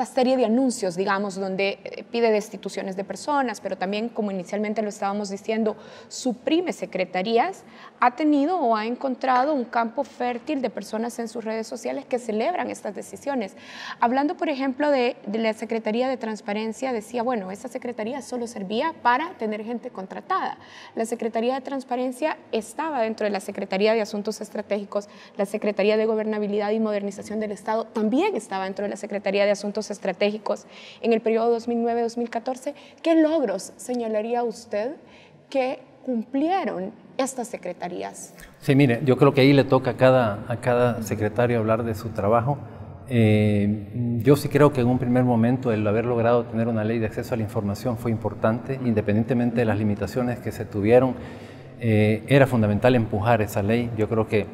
C: serie de anuncios, digamos, donde pide destituciones de personas, pero también, como inicialmente lo estábamos diciendo, suprime secretarías, ha tenido o ha encontrado un campo fértil de personas en sus redes sociales que celebran estas decisiones. Hablando, por ejemplo, de la Secretaría de Transparencia, decía, bueno, esa secretaría solo servía para tener gente contratada. La Secretaría de Transparencia estaba dentro de la Secretaría de Asuntos Estratégicos, la Secretaría de Gobernabilidad y Modernización del Estado también estaba dentro de la Secretaría de Asuntos Estratégicos en el periodo 2009-2014. ¿Qué logros señalaría usted que cumplieron estas secretarías?
E: Sí, mire, yo creo que ahí le toca a cada secretario hablar de su trabajo. Yo sí creo que en un primer momento el haber logrado tener una ley de acceso a la información fue importante, independientemente de las limitaciones que se tuvieron. Era fundamental empujar esa ley. Yo creo que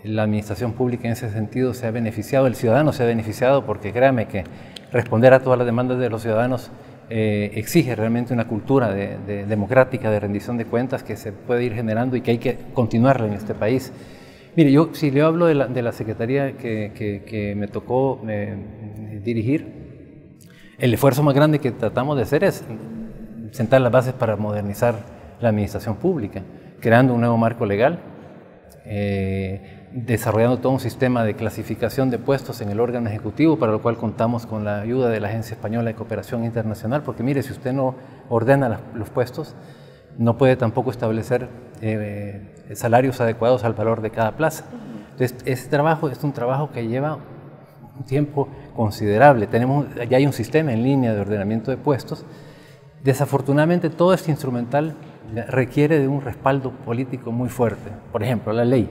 E: la administración pública en ese sentido se ha beneficiado, el ciudadano se ha beneficiado, porque créame que responder a todas las demandas de los ciudadanos exige realmente una cultura democrática, de rendición de cuentas que se puede ir generando y que hay que continuarla en este país. Mire, yo si le hablo de la secretaría que me tocó dirigir, el esfuerzo más grande que tratamos de hacer es sentar las bases para modernizar la administración pública. creando un nuevo marco legal, desarrollando todo un sistema de clasificación de puestos en el órgano ejecutivo, para lo cual contamos con la ayuda de la Agencia Española de Cooperación Internacional, porque mire, si usted no ordena los puestos, no puede tampoco establecer salarios adecuados al valor de cada plaza. Entonces, ese trabajo es un trabajo que lleva un tiempo considerable. Ya hay un sistema en línea de ordenamiento de puestos. Desafortunadamente, todo este instrumental requiere de un respaldo político muy fuerte. Por ejemplo, la ley.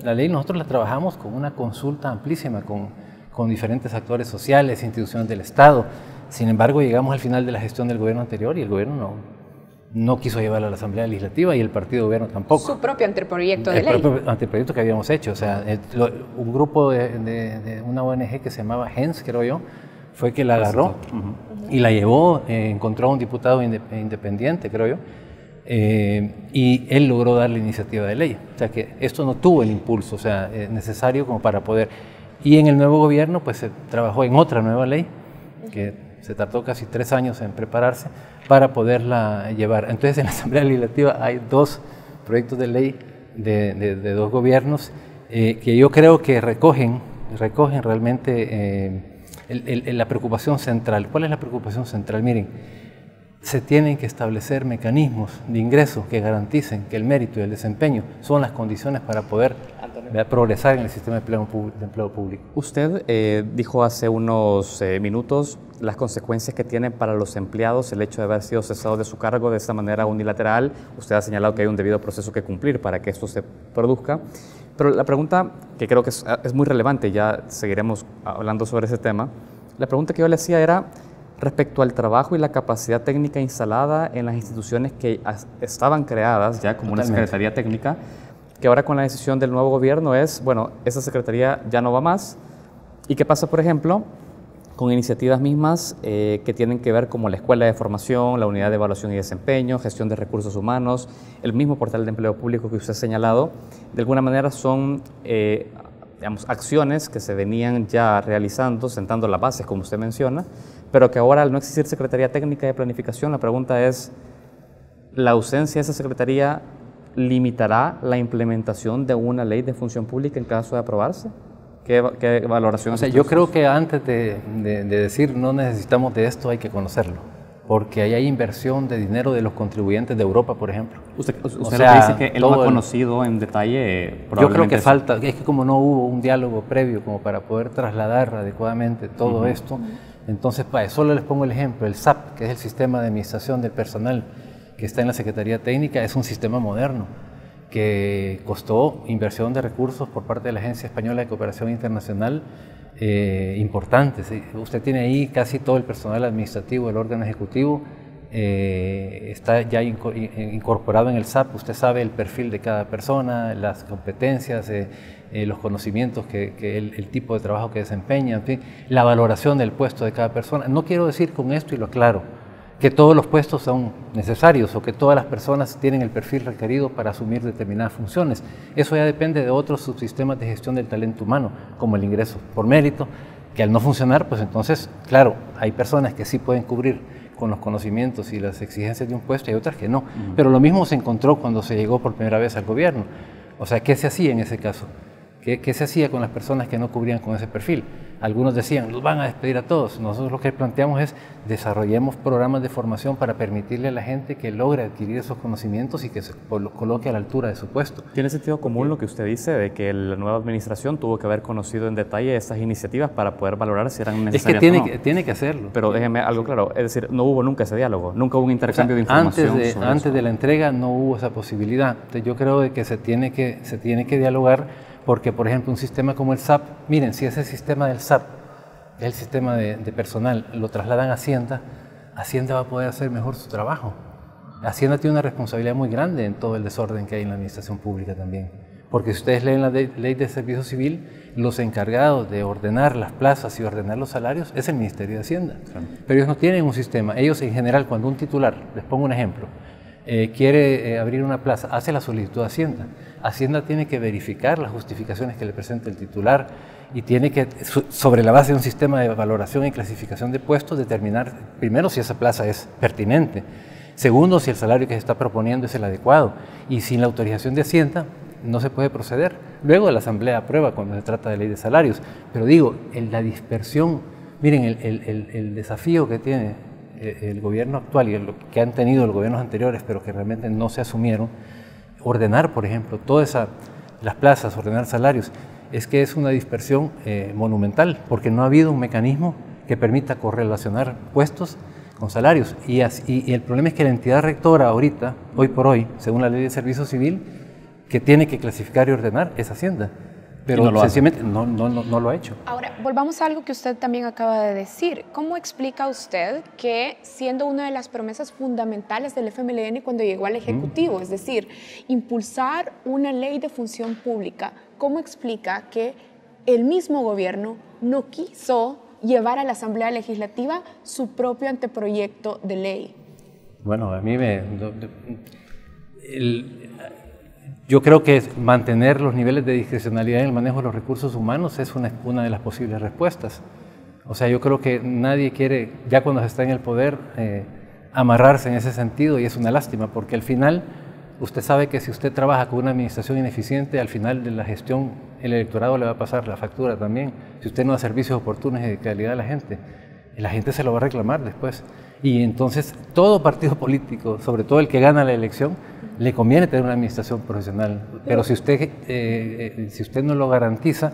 E: La ley nosotros la trabajamos con una consulta amplísima con diferentes actores sociales, instituciones del Estado. Sin embargo, llegamos al final de la gestión del gobierno anterior y el gobierno no quiso llevarla a la Asamblea Legislativa y el partido de gobierno tampoco.
C: Su propio anteproyecto de ley.
E: El propio anteproyecto que habíamos hecho. O sea, un grupo de una ONG que se llamaba GENS, creo yo, fue que la agarró y la llevó, encontró a un diputado independiente, creo yo, y él logró dar la iniciativa de ley. O sea que esto no tuvo el impulso, o sea, necesario como para poder. Y en el nuevo gobierno pues se trabajó en otra nueva ley, que se tardó casi 3 años en prepararse para poderla llevar. Entonces en la Asamblea Legislativa hay 2 proyectos de ley de 2 gobiernos que yo creo que recogen realmente la preocupación central. ¿Cuál es la preocupación central? Miren, se tienen que establecer mecanismos de ingreso que garanticen que el mérito y el desempeño son las condiciones para poder progresar en el sistema de empleo público.
D: Usted dijo hace unos minutos las consecuencias que tiene para los empleados el hecho de haber sido cesados de su cargo de esta manera unilateral. Usted ha señalado que hay un debido proceso que cumplir para que esto se produzca. Pero la pregunta, que creo que es muy relevante, ya seguiremos hablando sobre ese tema, la pregunta que yo le hacía era respecto al trabajo y la capacidad técnica instalada en las instituciones que estaban creadas ya como una secretaría técnica, que ahora con la decisión del nuevo gobierno es, bueno, esa secretaría ya no va más. ¿Y qué pasa, por ejemplo, con iniciativas mismas que tienen que ver como la escuela de formación, la unidad de evaluación y desempeño, gestión de recursos humanos, el mismo portal de empleo público que usted ha señalado? De alguna manera son digamos, acciones que se venían ya realizando, sentando las bases, como usted menciona, pero que ahora, al no existir Secretaría Técnica de Planificación, la pregunta es, ¿la ausencia de esa secretaría limitará la implementación de una ley de función pública en caso de aprobarse? ¿Qué valoración?
E: O sea, yo creo que antes de decir no necesitamos de esto, hay que conocerlo, porque ahí hay inversión de dinero de los contribuyentes de Europa, por ejemplo.
D: Usted lo que dice que él no ha conocido en detalle.
E: Yo creo que falta, es que como no hubo un diálogo previo como para poder trasladar adecuadamente todo esto, entonces solo les pongo el ejemplo, el SAP, que es el Sistema de Administración del Personal, que está en la Secretaría Técnica, es un sistema moderno que costó inversión de recursos por parte de la Agencia Española de Cooperación Internacional importantes. Usted tiene ahí casi todo el personal administrativo del órgano ejecutivo, está ya incorporado en el SAP. Usted sabe el perfil de cada persona, las competencias, los conocimientos, el tipo de trabajo que desempeña, en fin, la valoración del puesto de cada persona. No quiero decir con esto, y lo aclaro, que todos los puestos son necesarios o que todas las personas tienen el perfil requerido para asumir determinadas funciones. Eso ya depende de otros subsistemas de gestión del talento humano, como el ingreso por mérito, que al no funcionar, pues entonces, claro, hay personas que sí pueden cubrir con los conocimientos y las exigencias de un puesto y hay otras que no. Pero lo mismo se encontró cuando se llegó por primera vez al gobierno. O sea, ¿qué se hacía en ese caso? ¿Qué se hacía con las personas que no cubrían con ese perfil? Algunos decían, los van a despedir a todos. Nosotros lo que planteamos es, desarrollemos programas de formación para permitirle a la gente que logre adquirir esos conocimientos y que se coloque a la altura de su puesto.
D: ¿Tiene sentido común lo que usted dice de que la nueva administración tuvo que haber conocido en detalle estas iniciativas para poder valorar si eran necesarias o no?
E: Tiene que hacerlo.
D: Pero déjeme algo claro, es decir, no hubo nunca ese diálogo, nunca hubo un intercambio de información.
E: Antes de la entrega no hubo esa posibilidad. Entonces yo creo que se tiene que dialogar. Porque, por ejemplo, un sistema como el SAP, miren, si ese sistema del SAP, el sistema de personal, lo trasladan a Hacienda, Hacienda va a poder hacer mejor su trabajo. Hacienda tiene una responsabilidad muy grande en todo el desorden que hay en la administración pública también. Porque si ustedes leen la ley de servicio civil, los encargados de ordenar las plazas y ordenar los salarios es el Ministerio de Hacienda. Claro. Pero ellos no tienen un sistema. Ellos, en general, cuando un titular, les pongo un ejemplo, quiere abrir una plaza, hace la solicitud a Hacienda. Hacienda tiene que verificar las justificaciones que le presenta el titular y tiene que, sobre la base de un sistema de valoración y clasificación de puestos, determinar primero si esa plaza es pertinente. Segundo, si el salario que se está proponiendo es el adecuado. Y sin la autorización de Hacienda no se puede proceder. Luego la Asamblea aprueba cuando se trata de ley de salarios. Pero digo, la dispersión, miren, el desafío que tiene el gobierno actual y lo que han tenido los gobiernos anteriores, pero que realmente no se asumieron, ordenar, por ejemplo, todas las plazas, ordenar salarios, es que es una dispersión monumental, porque no ha habido un mecanismo que permita correlacionar puestos con salarios. Y el problema es que la entidad rectora ahorita, hoy por hoy, según la ley de servicio civil, que tiene que clasificar y ordenar es Hacienda, pero sencillamente no lo ha hecho.
C: Ahora, volvamos a algo que usted también acaba de decir. ¿Cómo explica usted que, siendo una de las promesas fundamentales del FMLN cuando llegó al Ejecutivo, es decir, impulsar una ley de función pública, cómo explica que el mismo gobierno no quiso llevar a la Asamblea Legislativa su propio anteproyecto de ley?
E: Bueno, a mí yo creo que mantener los niveles de discrecionalidad en el manejo de los recursos humanos es una de las posibles respuestas. O sea, yo creo que nadie quiere, ya cuando se está en el poder, amarrarse en ese sentido, y es una lástima, porque al final usted sabe que si usted trabaja con una administración ineficiente, al final de la gestión el electorado le va a pasar la factura también. Si usted no da servicios oportunos y de calidad a la gente se lo va a reclamar después. Y entonces todo partido político, sobre todo el que gana la elección, le conviene tener una administración profesional. Pero si usted no lo garantiza,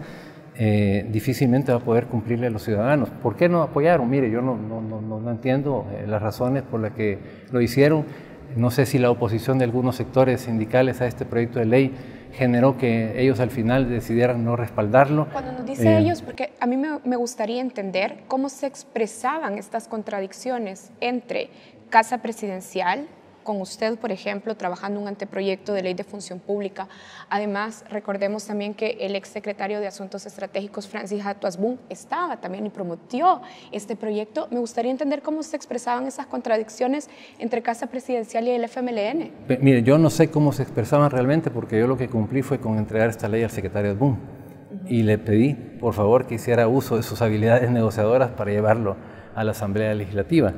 E: difícilmente va a poder cumplirle a los ciudadanos. ¿Por qué no apoyaron? Mire, yo no entiendo las razones por las que lo hicieron. No sé si la oposición de algunos sectores sindicales a este proyecto de ley generó que ellos al final decidieran no respaldarlo.
C: Cuando nos dice ellos, porque a mí me gustaría entender cómo se expresaban estas contradicciones entre Casa Presidencial, con usted, por ejemplo, trabajando un anteproyecto de ley de función pública. Además, recordemos también que el exsecretario de Asuntos Estratégicos, Francis Jato Asbun, estaba también y prometió este proyecto. Me gustaría entender cómo se expresaban esas contradicciones entre Casa Presidencial y el FMLN.
E: Mire, yo no sé cómo se expresaban realmente, porque yo lo que cumplí fue con entregar esta ley al secretario Asbun. Y le pedí, por favor, que hiciera uso de sus habilidades negociadoras para llevarlo a la Asamblea Legislativa.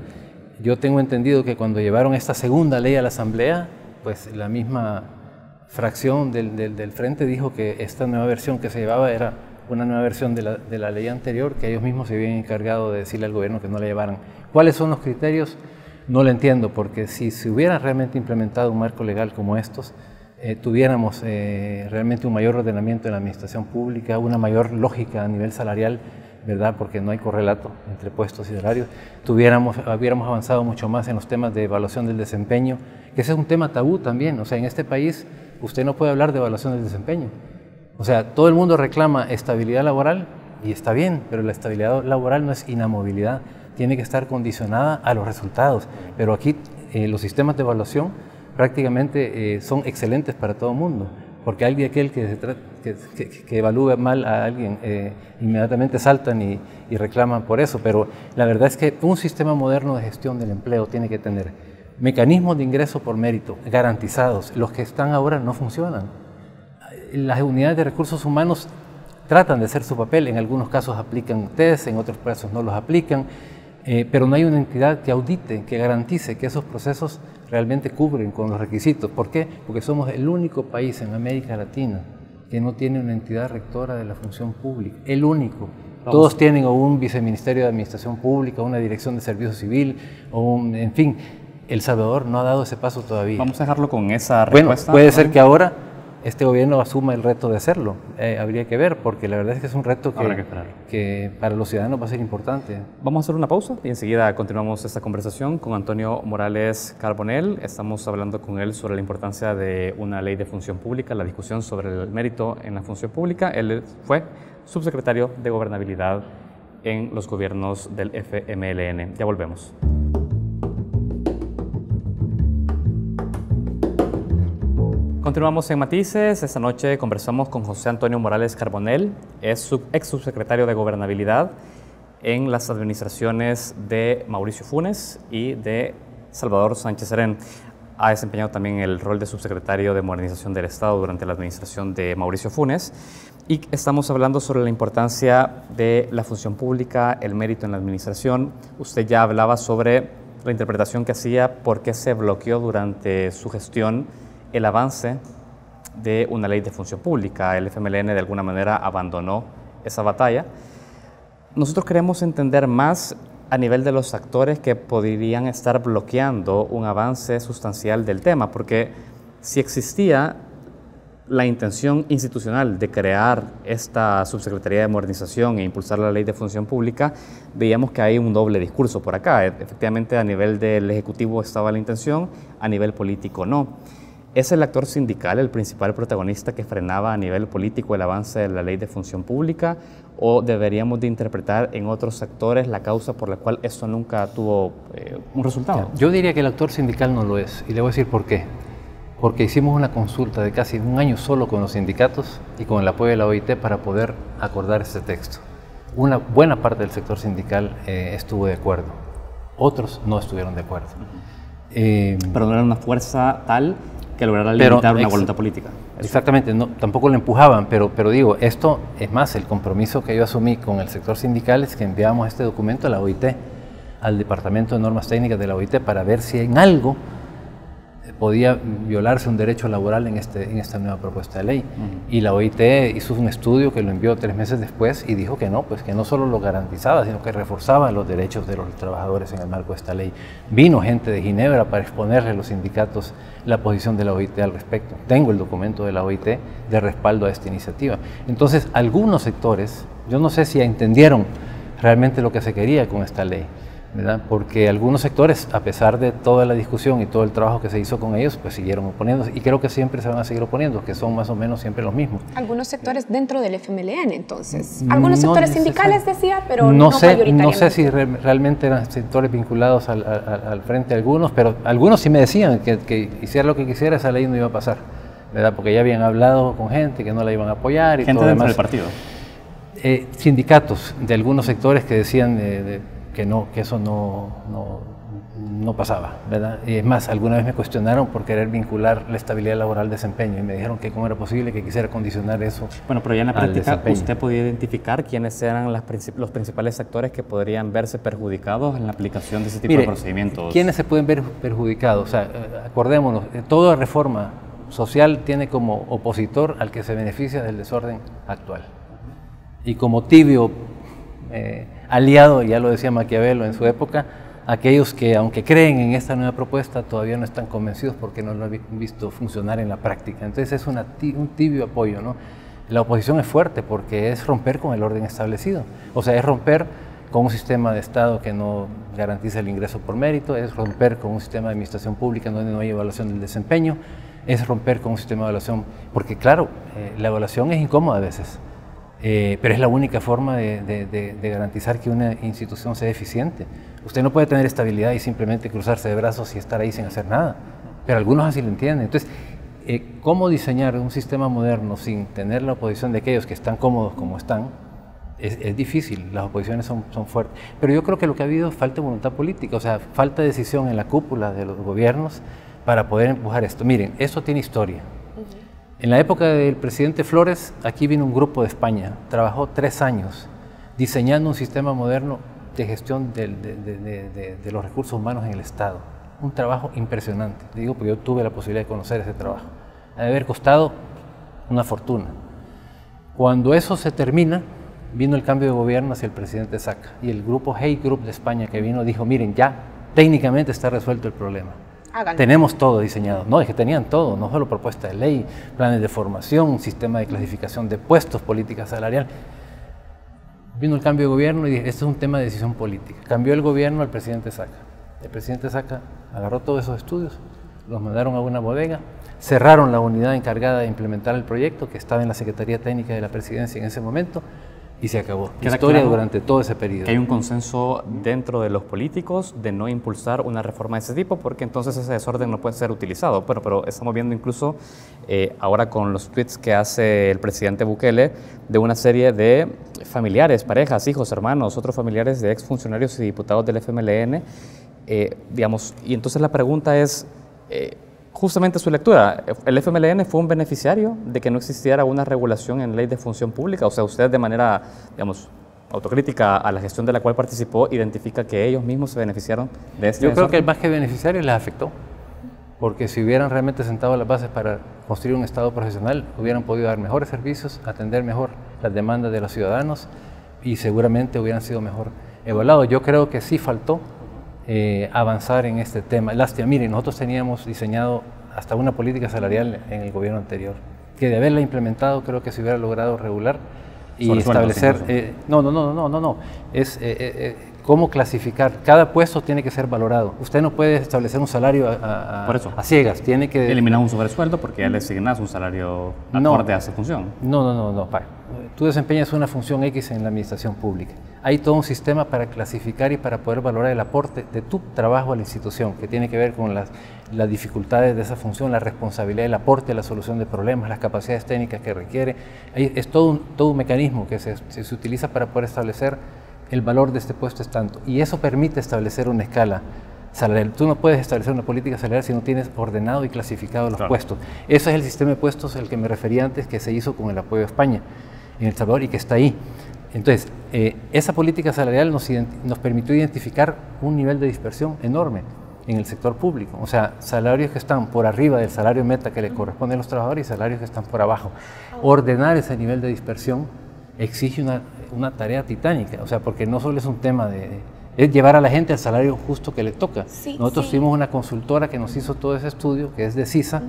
E: Yo tengo entendido que cuando llevaron esta segunda ley a la Asamblea, pues la misma fracción del Frente dijo que esta nueva versión que se llevaba era una nueva versión de la ley anterior, que ellos mismos se habían encargado de decirle al gobierno que no la llevaran. ¿Cuáles son los criterios? No lo entiendo, porque si se hubiera realmente implementado un marco legal como estos, tuviéramos realmente un mayor ordenamiento en la administración pública, una mayor lógica a nivel salarial, ¿verdad? Porque no hay correlato entre puestos y salarios, hubiéramos avanzado mucho más en los temas de evaluación del desempeño, que ese es un tema tabú también. O sea, en este país usted no puede hablar de evaluación del desempeño. O sea, todo el mundo reclama estabilidad laboral y está bien, pero la estabilidad laboral no es inamovilidad, tiene que estar condicionada a los resultados. Pero aquí los sistemas de evaluación prácticamente son excelentes para todo el mundo, porque aquel que evalúa mal a alguien, inmediatamente saltan y reclaman por eso. Pero la verdad es que un sistema moderno de gestión del empleo tiene que tener mecanismos de ingreso por mérito garantizados. Los que están ahora no funcionan. Las unidades de recursos humanos tratan de hacer su papel, en algunos casos aplican test, en otros casos no los aplican, pero no hay una entidad que audite, que garantice que esos procesos realmente cubren con los requisitos. ¿Por qué? Porque somos el único país en América Latina que no tiene una entidad rectora de la función pública, el único. Todos tienen o un viceministerio de Administración Pública, una dirección de Servicio Civil, en fin, El Salvador no ha dado ese paso todavía.
D: Vamos a dejarlo con esa respuesta.
E: Bueno, puede ser que ahora este gobierno asuma el reto de hacerlo. Habría que ver, porque la verdad es que es un reto que para los ciudadanos va a ser importante.
D: Vamos a hacer una pausa y enseguida continuamos esta conversación con Antonio Morales Carbonell. Estamos hablando con él sobre la importancia de una ley de función pública, la discusión sobre el mérito en la función pública. Él fue subsecretario de Gobernabilidad en los gobiernos del FMLN. Ya volvemos. Continuamos en Matices. Esta noche conversamos con José Antonio Morales Carbonell, es ex subsecretario de Gobernabilidad en las administraciones de Mauricio Funes y de Salvador Sánchez Serén. Ha desempeñado también el rol de subsecretario de Modernización del Estado durante la administración de Mauricio Funes. Y estamos hablando sobre la importancia de la función pública, el mérito en la administración. Usted ya hablaba sobre la interpretación que hacía por qué se bloqueó durante su gestión el avance de una ley de función pública. El FMLN de alguna manera abandonó esa batalla. Nosotros queremos entender más a nivel de los actores que podrían estar bloqueando un avance sustancial del tema, porque si existía la intención institucional de crear esta subsecretaría de modernización e impulsar la ley de función pública, veíamos que hay un doble discurso por acá. Efectivamente, a nivel del Ejecutivo estaba la intención, a nivel político no. ¿Es el actor sindical el principal protagonista que frenaba a nivel político el avance de la ley de función pública, o deberíamos de interpretar en otros sectores la causa por la cual esto nunca tuvo un resultado?
E: Yo diría que el actor sindical no lo es, y le voy a decir por qué. Porque hicimos una consulta de casi un año solo con los sindicatos y con el apoyo de la OIT para poder acordar este texto. Una buena parte del sector sindical estuvo de acuerdo, otros no estuvieron de acuerdo.
D: Pero no era una fuerza tal que lograra limitar una voluntad política.
E: Exactamente, no, tampoco lo empujaban, pero digo, esto es más, el compromiso que yo asumí con el sector sindical es que enviamos este documento a la OIT, al Departamento de Normas Técnicas de la OIT, para ver si en algo podía violarse un derecho laboral en esta nueva propuesta de ley. Y la OIT hizo un estudio que lo envió 3 meses después y dijo que no, pues que no solo lo garantizaba, sino que reforzaba los derechos de los trabajadores en el marco de esta ley. Vino gente de Ginebra para exponerle a los sindicatos la posición de la OIT al respecto. Tengo el documento de la OIT de respaldo a esta iniciativa. Entonces, algunos sectores, yo no sé si entendieron realmente lo que se quería con esta ley, ¿verdad? Porque algunos sectores, a pesar de toda la discusión y todo el trabajo que se hizo con ellos, pues siguieron oponiéndose, y creo que siempre se van a seguir oponiendo, que son más o menos siempre los mismos.
C: Algunos sectores dentro del FMLN, entonces. Algunos sectores sindicales, decía, pero no
E: sé,
C: mayoritariamente.
E: No sé si realmente eran sectores vinculados al frente algunos, pero algunos sí me decían que hiciera lo que quisiera, esa ley no iba a pasar, ¿verdad? Porque ya habían hablado con gente que no la iban a apoyar y
D: gente
E: todo
D: dentro
E: demás.
D: del partido.
E: Sindicatos de algunos sectores que decían que eso no pasaba, ¿verdad? Y es más, alguna vez me cuestionaron por querer vincular la estabilidad laboral al desempeño y me dijeron que cómo era posible que quisiera condicionar eso.
D: Bueno, pero ya en la práctica usted podía identificar quiénes eran los principales actores que podrían verse perjudicados en la aplicación de ese tipo de procedimientos.
E: ¿Quiénes se pueden ver perjudicados? O sea, acordémonos, toda reforma social tiene como opositor al que se beneficia del desorden actual. Y como tibio aliado, ya lo decía Maquiavelo en su época, aquellos que aunque creen en esta nueva propuesta todavía no están convencidos porque no lo han visto funcionar en la práctica. Entonces es un tibio apoyo, ¿no? La oposición es fuerte porque es romper con el orden establecido, o sea, es romper con un sistema de Estado que no garantiza el ingreso por mérito, es romper con un sistema de administración pública donde no hay evaluación del desempeño, es romper con un sistema de evaluación, porque claro, la evaluación es incómoda a veces. Pero es la única forma de garantizar que una institución sea eficiente. Usted no puede tener estabilidad y simplemente cruzarse de brazos y estar ahí sin hacer nada, pero algunos así lo entienden. Entonces, ¿cómo diseñar un sistema moderno sin tener la oposición de aquellos que están cómodos como están? Es difícil, las oposiciones son fuertes. Pero yo creo que lo que ha habido es falta de voluntad política, o sea, falta de decisión en la cúpula de los gobiernos para poder empujar esto. Miren, esto tiene historia. En la época del presidente Flores, aquí vino un grupo de España, trabajó 3 años diseñando un sistema moderno de gestión de los recursos humanos en el Estado. Un trabajo impresionante, digo porque yo tuve la posibilidad de conocer ese trabajo. Ha de haber costado una fortuna. Cuando eso se termina, vino el cambio de gobierno hacia el presidente Saca y el grupo Hey Group de España que vino dijo, miren, ya técnicamente está resuelto el problema.
C: Háganlo.
E: Tenemos todo diseñado. No, es que tenían todo, no solo propuesta de ley, planes de formación, un sistema de clasificación de puestos, política salarial. Vino el cambio de gobierno y dije, esto es un tema de decisión política. Cambió el gobierno al presidente Saca. El presidente Saca agarró todos esos estudios, los mandaron a una bodega, cerraron la unidad encargada de implementar el proyecto que estaba en la Secretaría Técnica de la Presidencia en ese momento, y se acabó. Historia claro durante todo ese periodo.
D: Que hay un consenso dentro de los políticos de no impulsar una reforma de ese tipo porque entonces ese desorden no puede ser utilizado. Bueno, pero estamos viendo incluso ahora con los tweets que hace el presidente Bukele de una serie de familiares, parejas, hijos, hermanos, otros familiares de exfuncionarios y diputados del FMLN, digamos, y entonces la pregunta es, justamente su lectura, ¿el FMLN fue un beneficiario de que no existiera una regulación en ley de función pública? O sea, usted de manera, digamos, autocrítica a la gestión de la cual participó, identifica que ellos mismos se beneficiaron de este
E: Yo creo
D: desorden?
E: que más que beneficiarios les afectó, porque si hubieran realmente sentado las bases para construir un Estado profesional, hubieran podido dar mejores servicios, atender mejor las demandas de los ciudadanos y seguramente hubieran sido mejor evaluados. Yo creo que sí faltó avanzar en este tema. Lástima, miren, nosotros teníamos diseñado hasta una política salarial en el gobierno anterior, que de haberla implementado creo que se hubiera logrado regular y establecer... No, es cómo clasificar. Cada puesto tiene que ser valorado. Usted no puede establecer un salario a ciegas, tiene que...
D: Eliminas un sobresueldo porque ya le asignas un salario acorde a esa función.
E: No. Tú desempeñas una función X en la administración pública. Hay todo un sistema para clasificar y para poder valorar el aporte de tu trabajo a la institución, que tiene que ver con las dificultades de esa función, la responsabilidad, el aporte, la solución de problemas, las capacidades técnicas que requiere. Es todo un mecanismo que se utiliza para poder establecer el valor de este puesto es tanto. Y eso permite establecer una escala salarial. Tú no puedes establecer una política salarial si no tienes ordenado y clasificado los puestos. Ese es el sistema de puestos al que me refería antes, que se hizo con el apoyo de España en El Salvador y que está ahí. Entonces, esa política salarial nos permitió identificar un nivel de dispersión enorme en el sector público. O sea, salarios que están por arriba del salario meta que le corresponde a los trabajadores y salarios que están por abajo. Ordenar ese nivel de dispersión exige una tarea titánica, o sea, porque no solo es un tema es llevar a la gente al salario justo que le toca. Nosotros tuvimos una consultora que nos hizo todo ese estudio, que es de CISA,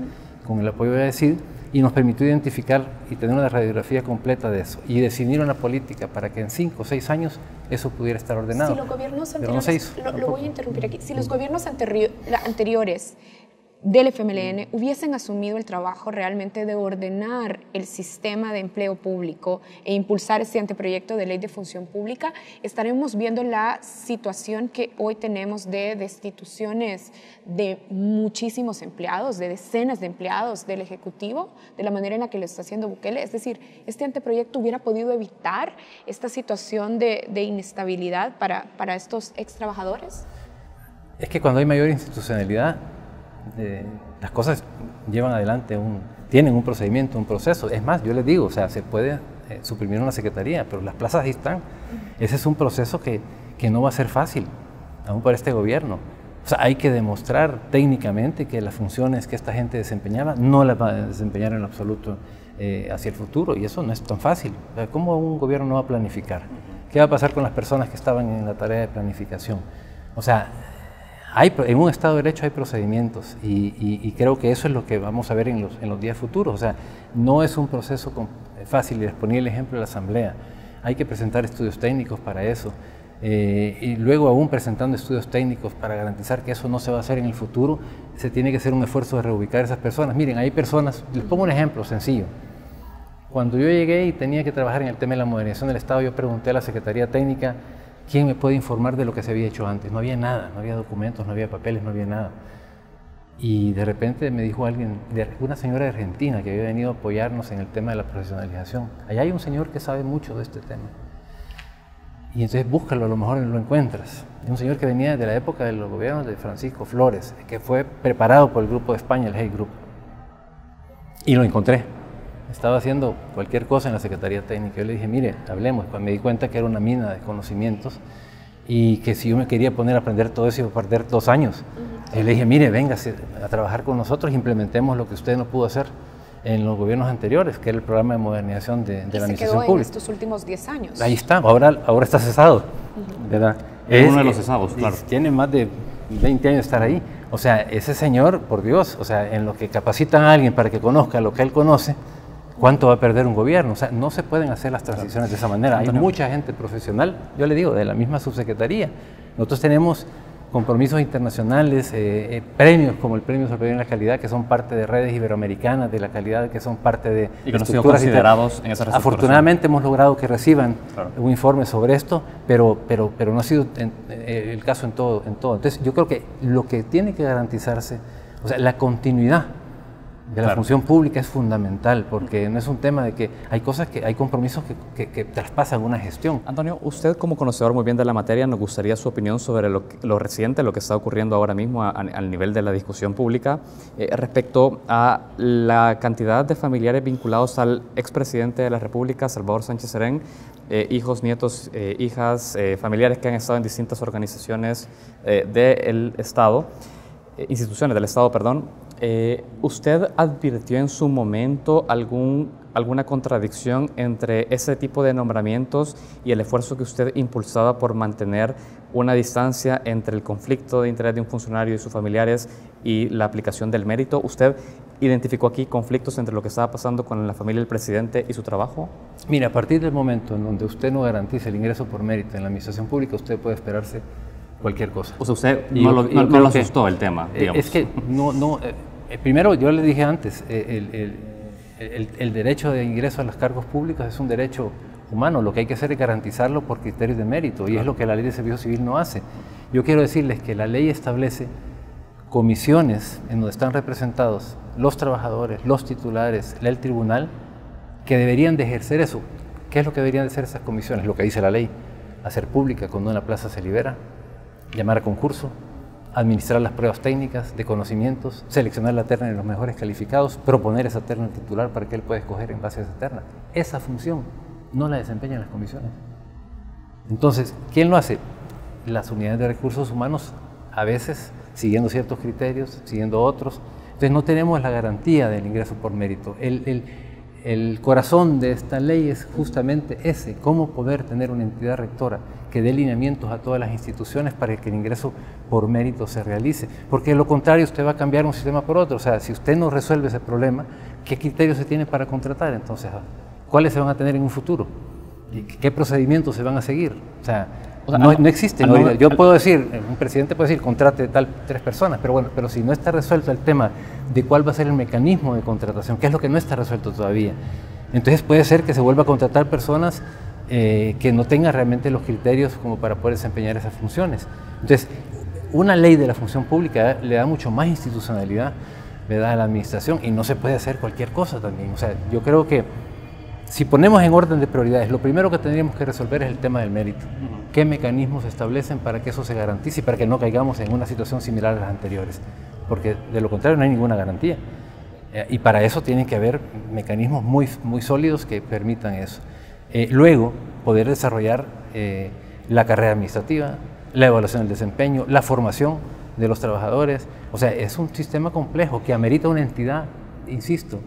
E: con el apoyo de DECID, y nos permitió identificar y tener una radiografía completa de eso, y definir una política para que en 5 o 6 años eso pudiera estar ordenado.
C: Si los gobiernos anteriores,
E: no se hizo,
C: lo voy a interrumpir aquí, si los gobiernos anteriores del FMLN hubiesen asumido el trabajo realmente de ordenar el sistema de empleo público e impulsar ese anteproyecto de ley de función pública, estaremos viendo la situación que hoy tenemos de destituciones de muchísimos empleados, de decenas de empleados del Ejecutivo, de la manera en la que lo está haciendo Bukele. Es decir, este anteproyecto hubiera podido evitar esta situación de inestabilidad para estos ex trabajadores.
E: Es que cuando hay mayor institucionalidad, las cosas llevan adelante, tienen un procedimiento, un proceso. Es más, yo les digo, o sea, se puede suprimir una secretaría, pero las plazas ahí están. Ese es un proceso que no va a ser fácil, aún para este gobierno. O sea, hay que demostrar técnicamente que las funciones que esta gente desempeñaba no las va a desempeñar en absoluto hacia el futuro, y eso no es tan fácil. O sea, ¿cómo un gobierno no va a planificar? ¿Qué va a pasar con las personas que estaban en la tarea de planificación? O sea, en un Estado de Derecho hay procedimientos y creo que eso es lo que vamos a ver en los días futuros. O sea, no es un proceso fácil, y les ponía el ejemplo de la Asamblea. Hay que presentar estudios técnicos para eso y luego aún presentando estudios técnicos para garantizar que eso no se va a hacer en el futuro, se tiene que hacer un esfuerzo de reubicar a esas personas. Miren, hay personas, les pongo un ejemplo sencillo. Cuando yo llegué y tenía que trabajar en el tema de la modernización del Estado, yo pregunté a la Secretaría Técnica, ¿quién me puede informar de lo que se había hecho antes? No había nada, no había documentos, no había papeles, no había nada. Y de repente me dijo una señora de Argentina que había venido a apoyarnos en el tema de la profesionalización. Allá hay un señor que sabe mucho de este tema. Y entonces búscalo, a lo mejor lo encuentras. Es un señor que venía de la época de los gobiernos de Francisco Flores, que fue preparado por el Grupo de España, el Hey Group. Y lo encontré. Estaba haciendo cualquier cosa en la Secretaría Técnica. Yo le dije, mire, hablemos. Pues me di cuenta que era una mina de conocimientos y que si yo me quería poner a aprender todo eso iba a perder 2 años. Y le dije, mire, véngase a trabajar con nosotros, implementemos lo que usted no pudo hacer en los gobiernos anteriores, que era el programa de modernización de la administración pública.
C: En estos últimos 10 años.
E: Ahí está, ahora está cesado, ¿verdad?
D: Es uno de los cesados, claro.
E: Tiene más de 20 años de estar ahí. O sea, ese señor, por Dios, o sea, en lo que capacitan a alguien para que conozca lo que él conoce, ¿cuánto va a perder un gobierno? O sea, no se pueden hacer las transiciones de esa manera. Hay mucha gente profesional, yo le digo, de la misma subsecretaría. Nosotros tenemos compromisos internacionales, premios como el Premio Superior en la Calidad, que son parte de redes iberoamericanas de la calidad, que son parte de
D: y que no han sido considerados en esa reestructuración.
E: Afortunadamente hemos logrado que reciban un informe sobre esto, pero no ha sido el caso en todo. Entonces yo creo que lo que tiene que garantizarse, o sea, la continuidad de la función pública es fundamental, porque no es un tema de que hay cosas hay compromisos que traspasan una gestión.
D: Antonio, usted como conocedor muy bien de la materia, nos gustaría su opinión sobre lo reciente, lo que está ocurriendo ahora mismo al nivel de la discusión pública respecto a la cantidad de familiares vinculados al expresidente de la República, Salvador Sánchez Serén, hijos, nietos, hijas, familiares que han estado en distintas organizaciones del Estado, instituciones del Estado, perdón. ¿Usted advirtió en su momento alguna contradicción entre ese tipo de nombramientos y el esfuerzo que usted impulsaba por mantener una distancia entre el conflicto de interés de un funcionario y sus familiares y la aplicación del mérito? ¿Usted identificó aquí conflictos entre lo que estaba pasando con la familia del presidente y su trabajo?
E: Mira, a partir del momento en donde usted no garantice el ingreso por mérito en la administración pública, usted puede esperarse cualquier cosa.
D: O sea, usted no lo asustó el tema, digamos.
E: Es que primero, yo le dije antes, el derecho de ingreso a los cargos públicos es un derecho humano. Lo que hay que hacer es garantizarlo por criterios de mérito, y es lo que la ley de servicio civil no hace. Yo quiero decirles que la ley establece comisiones en donde están representados los trabajadores, los titulares, el tribunal, que deberían de ejercer eso. ¿Qué es lo que deberían de hacer esas comisiones? Lo que dice la ley: hacer pública cuando una plaza se libera, llamar a concurso, administrar las pruebas técnicas de conocimientos, seleccionar la terna de los mejores calificados, proponer esa terna al titular para que él pueda escoger en base a esa terna. Esa función no la desempeñan las comisiones. Entonces, ¿quién lo hace? Las unidades de recursos humanos, a veces siguiendo ciertos criterios, siguiendo otros. Entonces no tenemos la garantía del ingreso por mérito. El corazón de esta ley es justamente ese: cómo poder tener una entidad rectora que dé lineamientos a todas las instituciones para que el ingreso por mérito se realice. Porque de lo contrario, usted va a cambiar un sistema por otro. O sea, si usted no resuelve ese problema, ¿qué criterios se tiene para contratar? Entonces, ¿cuáles se van a tener en un futuro? ¿Qué procedimientos se van a seguir? O sea, no existe. Yo puedo decir, un presidente puede decir, contrate tres personas, pero bueno, pero si no está resuelto el tema de cuál va a ser el mecanismo de contratación, que es lo que no está resuelto todavía, entonces puede ser que se vuelva a contratar personas que no tengan realmente los criterios como para poder desempeñar esas funciones. Entonces, una ley de la función pública le da mucho más institucionalidad, le da a la administración, y no se puede hacer cualquier cosa también. O sea, yo creo que si ponemos en orden de prioridades, lo primero que tendríamos que resolver es el tema del mérito. ¿Qué mecanismos se establecen para que eso se garantice y para que no caigamos en una situación similar a las anteriores? Porque de lo contrario no hay ninguna garantía. Y para eso tienen que haber mecanismos muy sólidos que permitan eso. Luego, poder desarrollar la carrera administrativa, la evaluación del desempeño, la formación de los trabajadores. O sea, es un sistema complejo que amerita una entidad, insisto,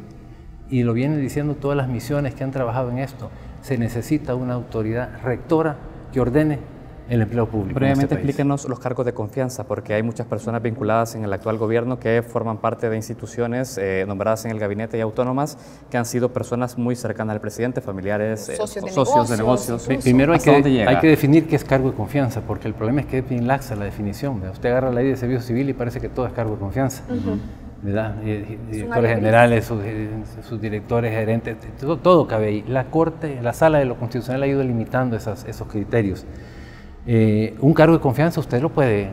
E: y lo vienen diciendo todas las misiones que han trabajado en esto. Se necesita una autoridad rectora que ordene el empleo público.
D: Brevemente explíquenos los cargos de confianza, porque hay muchas personas vinculadas en el actual gobierno que forman parte de instituciones nombradas en el gabinete y autónomas, que han sido personas muy cercanas al presidente, familiares, socios de negocios.
E: Primero hay que definir qué es cargo de confianza, porque el problema es que es bien laxa la definición. Usted agarra la ley de servicio civil y parece que todo es cargo de confianza. ¿Verdad? Directores generales, sus directores, gerentes, todo cabe ahí. La Corte, la Sala de lo Constitucional ha ido limitando esos criterios. Un cargo de confianza usted lo puede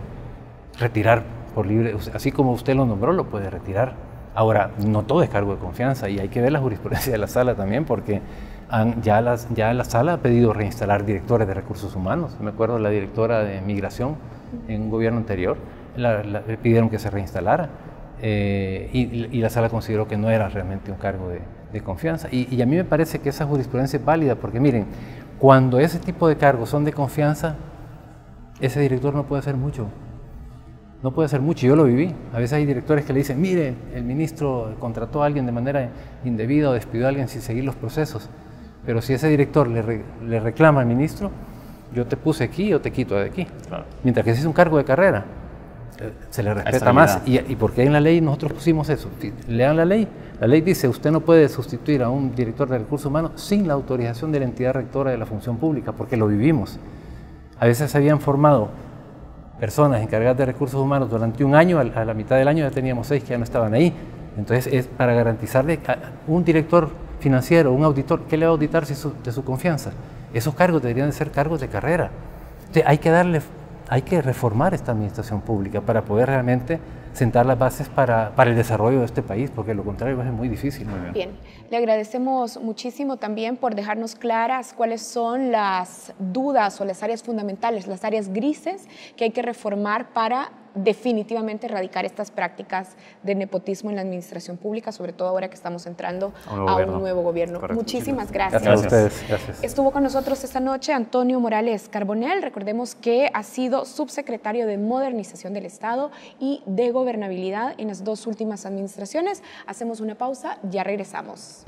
E: retirar por libre, así como usted lo nombró, lo puede retirar. Ahora, no todo es cargo de confianza, y hay que ver la jurisprudencia de la Sala también, porque ya la Sala ha pedido reinstalar directores de recursos humanos. Me acuerdo la directora de Migración en un gobierno anterior, le pidieron que se reinstalara. Y la Sala consideró que no era realmente un cargo de confianza, y a mí me parece que esa jurisprudencia es válida, porque miren, cuando ese tipo de cargos son de confianza, ese director no puede hacer mucho, yo lo viví. A veces hay directores que le dicen: mire, el ministro contrató a alguien de manera indebida o despidió a alguien sin seguir los procesos, pero si ese director le reclama al ministro: yo te puse aquí, yo te quito de aquí. Claro. Mientras que si es un cargo de carrera, se le respeta más. Y porque en la ley nosotros pusimos eso. Lean la ley dice: usted no puede sustituir a un director de recursos humanos sin la autorización de la entidad rectora de la función pública, porque lo vivimos. A veces se habían formado personas encargadas de recursos humanos durante un año, a la mitad del año ya teníamos 6 que ya no estaban ahí. Entonces es para garantizarle a un director financiero, un auditor, ¿qué le va a auditar de su confianza? Esos cargos deberían de ser cargos de carrera. Entonces hay que reformar esta administración pública para poder realmente sentar las bases para el desarrollo de este país, porque lo contrario es muy difícil.
C: Bien, le agradecemos muchísimo también por dejarnos claras cuáles son las dudas o las áreas fundamentales, las áreas grises que hay que reformar para definitivamente erradicar estas prácticas de nepotismo en la administración pública, sobre todo ahora que estamos entrando a un nuevo gobierno.
D: Correcto.
C: Muchísimas gracias.
E: Gracias a ustedes. Gracias.
C: Estuvo con nosotros esta noche Antonio Morales Carbonell. Recordemos que ha sido subsecretario de Modernización del Estado y de Gobernabilidad en las dos últimas administraciones. Hacemos una pausa, ya regresamos.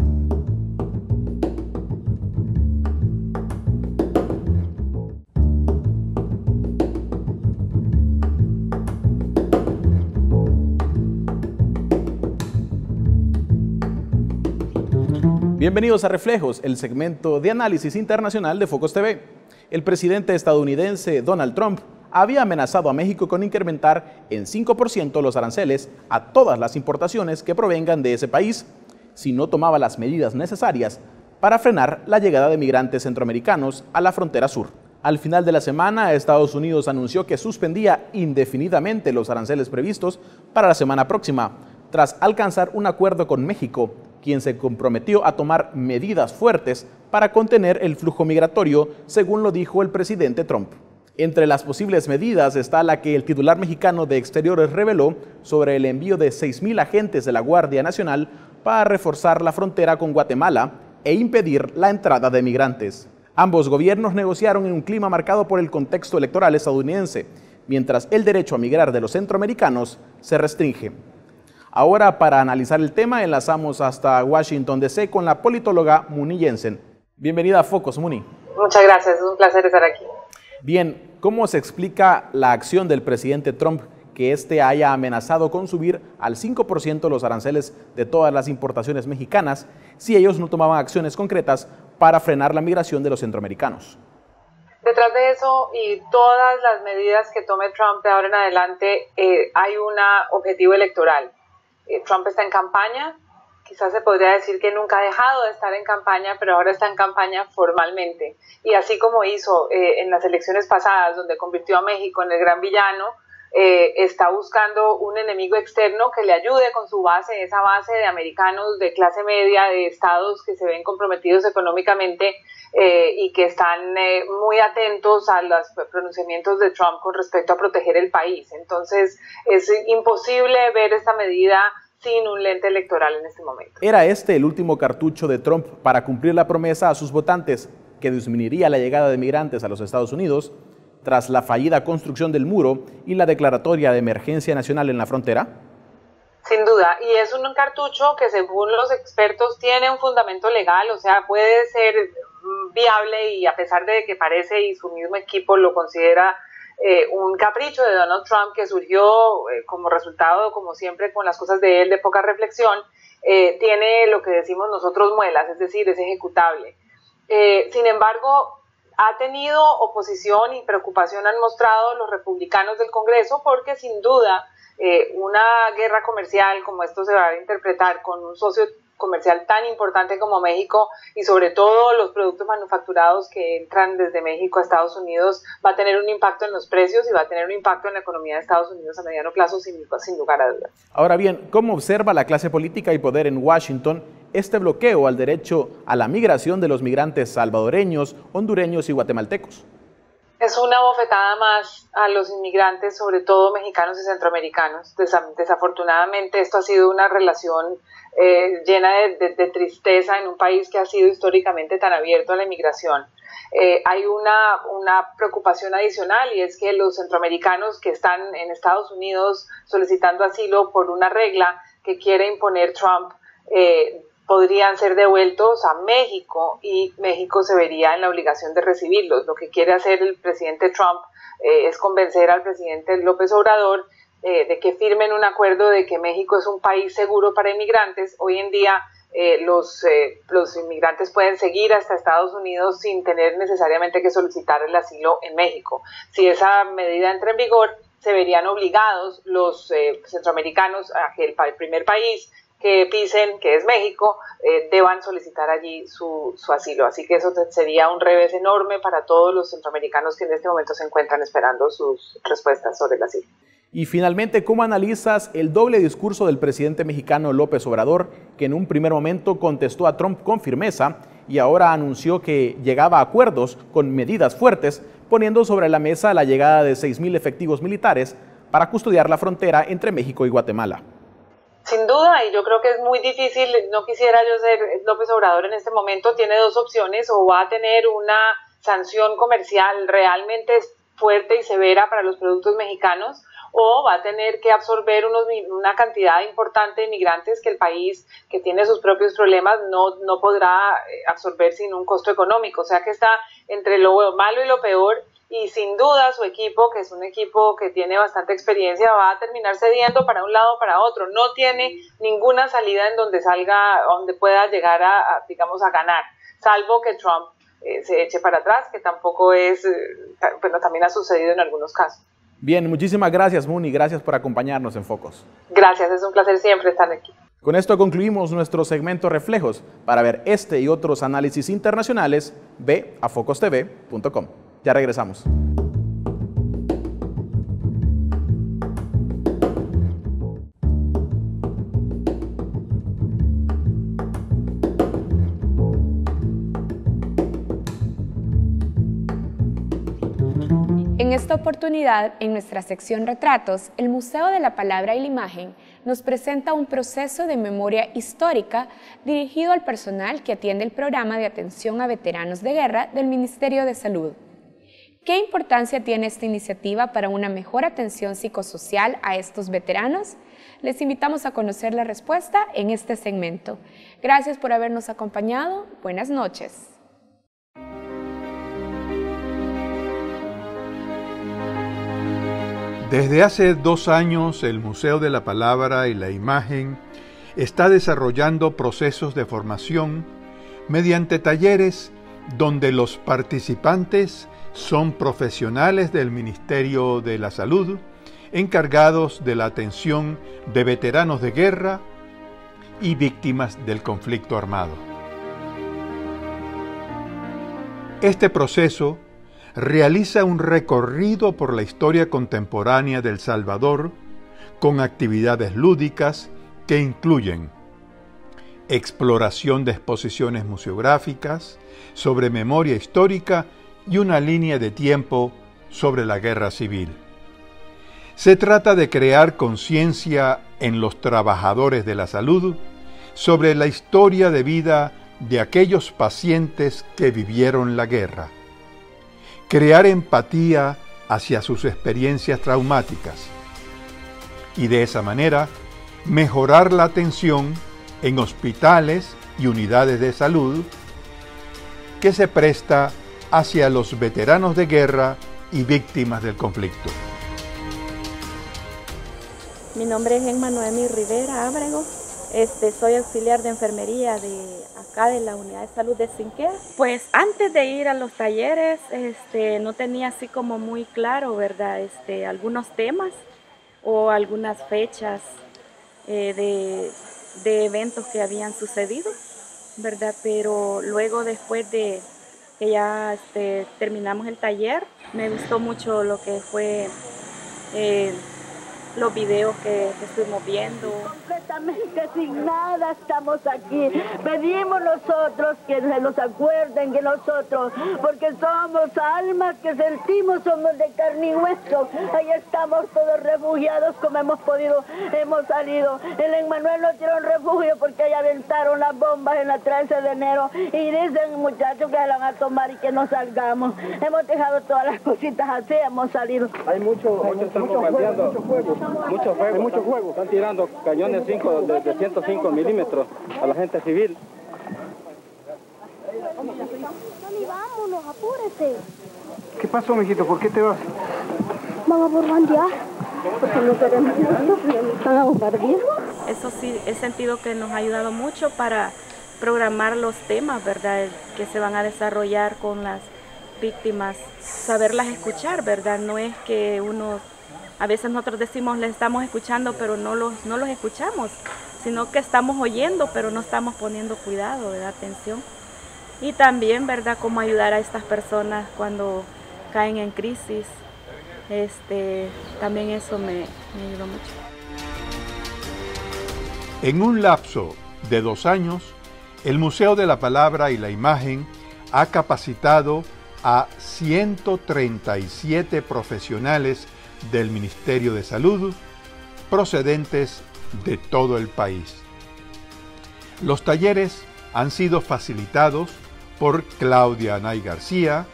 F: Bienvenidos a Reflejos, el segmento de análisis internacional de Focus TV. El presidente estadounidense Donald Trump había amenazado a México con incrementar en 5% los aranceles a todas las importaciones que provengan de ese país, si no tomaba las medidas necesarias para frenar la llegada de migrantes centroamericanos a la frontera sur. Al final de la semana, Estados Unidos anunció que suspendía indefinidamente los aranceles previstos para la semana próxima, tras alcanzar un acuerdo con México, quien se comprometió a tomar medidas fuertes para contener el flujo migratorio, según lo dijo el presidente Trump. Entre las posibles medidas está la que el titular mexicano de Exteriores reveló sobre el envío de 6,000 agentes de la Guardia Nacional para reforzar la frontera con Guatemala e impedir la entrada de migrantes. Ambos gobiernos negociaron en un clima marcado por el contexto electoral estadounidense, mientras el derecho a migrar de los centroamericanos se restringe. Ahora, para analizar el tema, enlazamos hasta Washington, D.C. con la politóloga Muni Jensen. Bienvenida a Focus, Muni.
G: Muchas gracias, es un placer estar aquí.
F: Bien, ¿cómo se explica la acción del presidente Trump que éste haya amenazado con subir al 5% los aranceles de todas las importaciones mexicanas si ellos no tomaban acciones concretas para frenar la migración de los centroamericanos?
G: Detrás de eso y todas las medidas que tome Trump de ahora en adelante, hay un objetivo electoral. Trump está en campaña, quizás se podría decir que nunca ha dejado de estar en campaña, pero ahora está en campaña formalmente. Y así como hizo en las elecciones pasadas, donde convirtió a México en el gran villano, está buscando un enemigo externo que le ayude con su base, esa base de americanos de clase media, de estados que se ven comprometidos económicamente y que están muy atentos a los pronunciamientos de Trump con respecto a proteger el país. Entonces es imposible ver esta medida sin un lente electoral en este momento.
F: ¿Era este el último cartucho de Trump para cumplir la promesa a sus votantes que disminuiría la llegada de migrantes a los Estados Unidos tras la fallida construcción del muro y la declaratoria de emergencia nacional en la frontera?
G: Sin duda, y es un cartucho que según los expertos tiene un fundamento legal, o sea, puede ser viable, y a pesar de que parece y su mismo equipo lo considera un capricho de Donald Trump que surgió como resultado, como siempre con las cosas de él, de poca reflexión, tiene lo que decimos nosotros muelas, es decir, es ejecutable. Sin embargo, ha tenido oposición y preocupación han mostrado los republicanos del Congreso porque sin duda una guerra comercial como esto se va a interpretar con un socio comercial tan importante como México y sobre todo los productos manufacturados que entran desde México a Estados Unidos va a tener un impacto en los precios y va a tener un impacto en la economía de Estados Unidos a mediano plazo sin lugar a dudas.
F: Ahora bien, ¿cómo observa la clase política y poder en Washington este bloqueo al derecho a la migración de los migrantes salvadoreños, hondureños y guatemaltecos?
G: Es una bofetada más a los inmigrantes, sobre todo mexicanos y centroamericanos. Desafortunadamente esto ha sido una relación llena de tristeza en un país que ha sido históricamente tan abierto a la inmigración. Hay una preocupación adicional y es que los centroamericanos que están en Estados Unidos solicitando asilo por una regla que quiere imponer Trump podrían ser devueltos a México y México se vería en la obligación de recibirlos. Lo que quiere hacer el presidente Trump es convencer al presidente López Obrador de que firmen un acuerdo de que México es un país seguro para inmigrantes. Hoy en día los inmigrantes pueden seguir hasta Estados Unidos sin tener necesariamente que solicitar el asilo en México. Si esa medida entra en vigor, se verían obligados los centroamericanos a que el primer país que pisen, que es México, deban solicitar allí su asilo. Así que eso sería un revés enorme para todos los centroamericanos que en este momento se encuentran esperando sus respuestas sobre el asilo.
F: Y finalmente, ¿cómo analizas el doble discurso del presidente mexicano López Obrador, que en un primer momento contestó a Trump con firmeza y ahora anunció que llegaba a acuerdos con medidas fuertes, poniendo sobre la mesa la llegada de 6,000 efectivos militares para custodiar la frontera entre México y Guatemala?
G: Sin duda, y yo creo que es muy difícil, no quisiera yo ser López Obrador en este momento, tiene dos opciones: o va a tener una sanción comercial realmente fuerte y severa para los productos mexicanos, o va a tener que absorber una cantidad importante de migrantes que el país, que tiene sus propios problemas, no podrá absorber sin un costo económico. O sea que está entre lo malo y lo peor, y sin duda su equipo, que es un equipo que tiene bastante experiencia, va a terminar cediendo para un lado o para otro. No tiene ninguna salida en donde donde pueda llegar a ganar, salvo que Trump se eche para atrás, que tampoco es, bueno, también ha sucedido en algunos casos.
F: Bien, muchísimas gracias, Muni, gracias por acompañarnos en Focos.
G: Gracias, es un placer siempre estar aquí.
F: Con esto concluimos nuestro segmento Reflejos. Para ver este y otros análisis internacionales, ve a focostv.com. Ya regresamos.
C: En esta oportunidad, en nuestra sección Retratos, el Museo de la Palabra y la Imagen nos presenta un proceso de memoria histórica dirigido al personal que atiende el programa de atención a veteranos de guerra del Ministerio de Salud. ¿Qué importancia tiene esta iniciativa para una mejor atención psicosocial a estos veteranos? Les invitamos a conocer la respuesta en este segmento. Gracias por habernos acompañado. Buenas noches.
H: Desde hace 2 años, el Museo de la Palabra y la Imagen está desarrollando procesos de formación mediante talleres donde los participantes son profesionales del Ministerio de la Salud, encargados de la atención de veteranos de guerra y víctimas del conflicto armado. Este proceso realiza un recorrido por la historia contemporánea de El Salvador con actividades lúdicas que incluyen exploración de exposiciones museográficas sobre memoria histórica y una línea de tiempo sobre la guerra civil. Se trata de crear conciencia en los trabajadores de la salud sobre la historia de vida de aquellos pacientes que vivieron la guerra, crear empatía hacia sus experiencias traumáticas y de esa manera mejorar la atención en hospitales y unidades de salud que se presta hacia los veteranos de guerra y víctimas del conflicto.
I: Mi nombre es Emma Noemi Rivera Ábrego. Soy auxiliar de enfermería de acá de la unidad de salud de Sinquea. Pues antes de ir a los talleres, no tenía así como muy claro, ¿verdad? Algunos temas o algunas fechas de eventos que habían sucedido, ¿verdad? Pero luego, después de que ya terminamos el taller, me gustó mucho lo que fue los videos que estuvimos viendo.
J: Completamente sin nada estamos aquí. Pedimos nosotros que se nos acuerden que nosotros, porque somos almas que sentimos, somos de carne y hueso. Ahí estamos todos refugiados como hemos podido, hemos salido. En Emmanuel nos dieron refugio porque ahí aventaron las bombas en la 13 de enero y dicen muchachos que se la van a tomar y que no salgamos. Hemos dejado todas las cositas así, hemos salido.
K: Hay mucho fuego. Están tirando cañones de 105 milímetros a la gente civil.
J: Mami, vámonos, apúrese.
K: ¿Qué pasó, mijito? ¿Por qué te vas?
J: Vamos a bombardear. Porque no queremos nos están a bombardear.
I: Eso sí, he sentido que nos ha ayudado mucho para programar los temas, ¿verdad? Que se van a desarrollar con las víctimas. Saberlas escuchar, ¿verdad? No es que uno... A veces nosotros decimos, les estamos escuchando, pero no los escuchamos, sino que estamos oyendo, pero no estamos poniendo cuidado, ¿verdad? Atención. Y también, ¿verdad?, cómo ayudar a estas personas cuando caen en crisis También eso me ayudó mucho.
H: En un lapso de 2 años, el Museo de la Palabra y la Imagen ha capacitado a 137 profesionales del Ministerio de Salud procedentes de todo el país. Los talleres han sido facilitados por Claudia Anay García,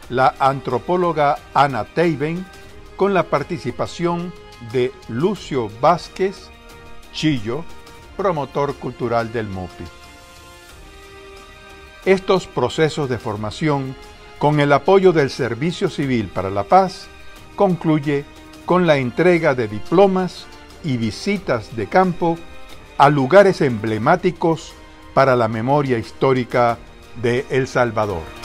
H: la antropóloga Ana Teiben, con la participación de Lucio Vázquez Chillo, promotor cultural del MOPI. Estos procesos de formación, con el apoyo del Servicio Civil para la Paz, concluye con la entrega de diplomas y visitas de campo a lugares emblemáticos para la memoria histórica de El Salvador.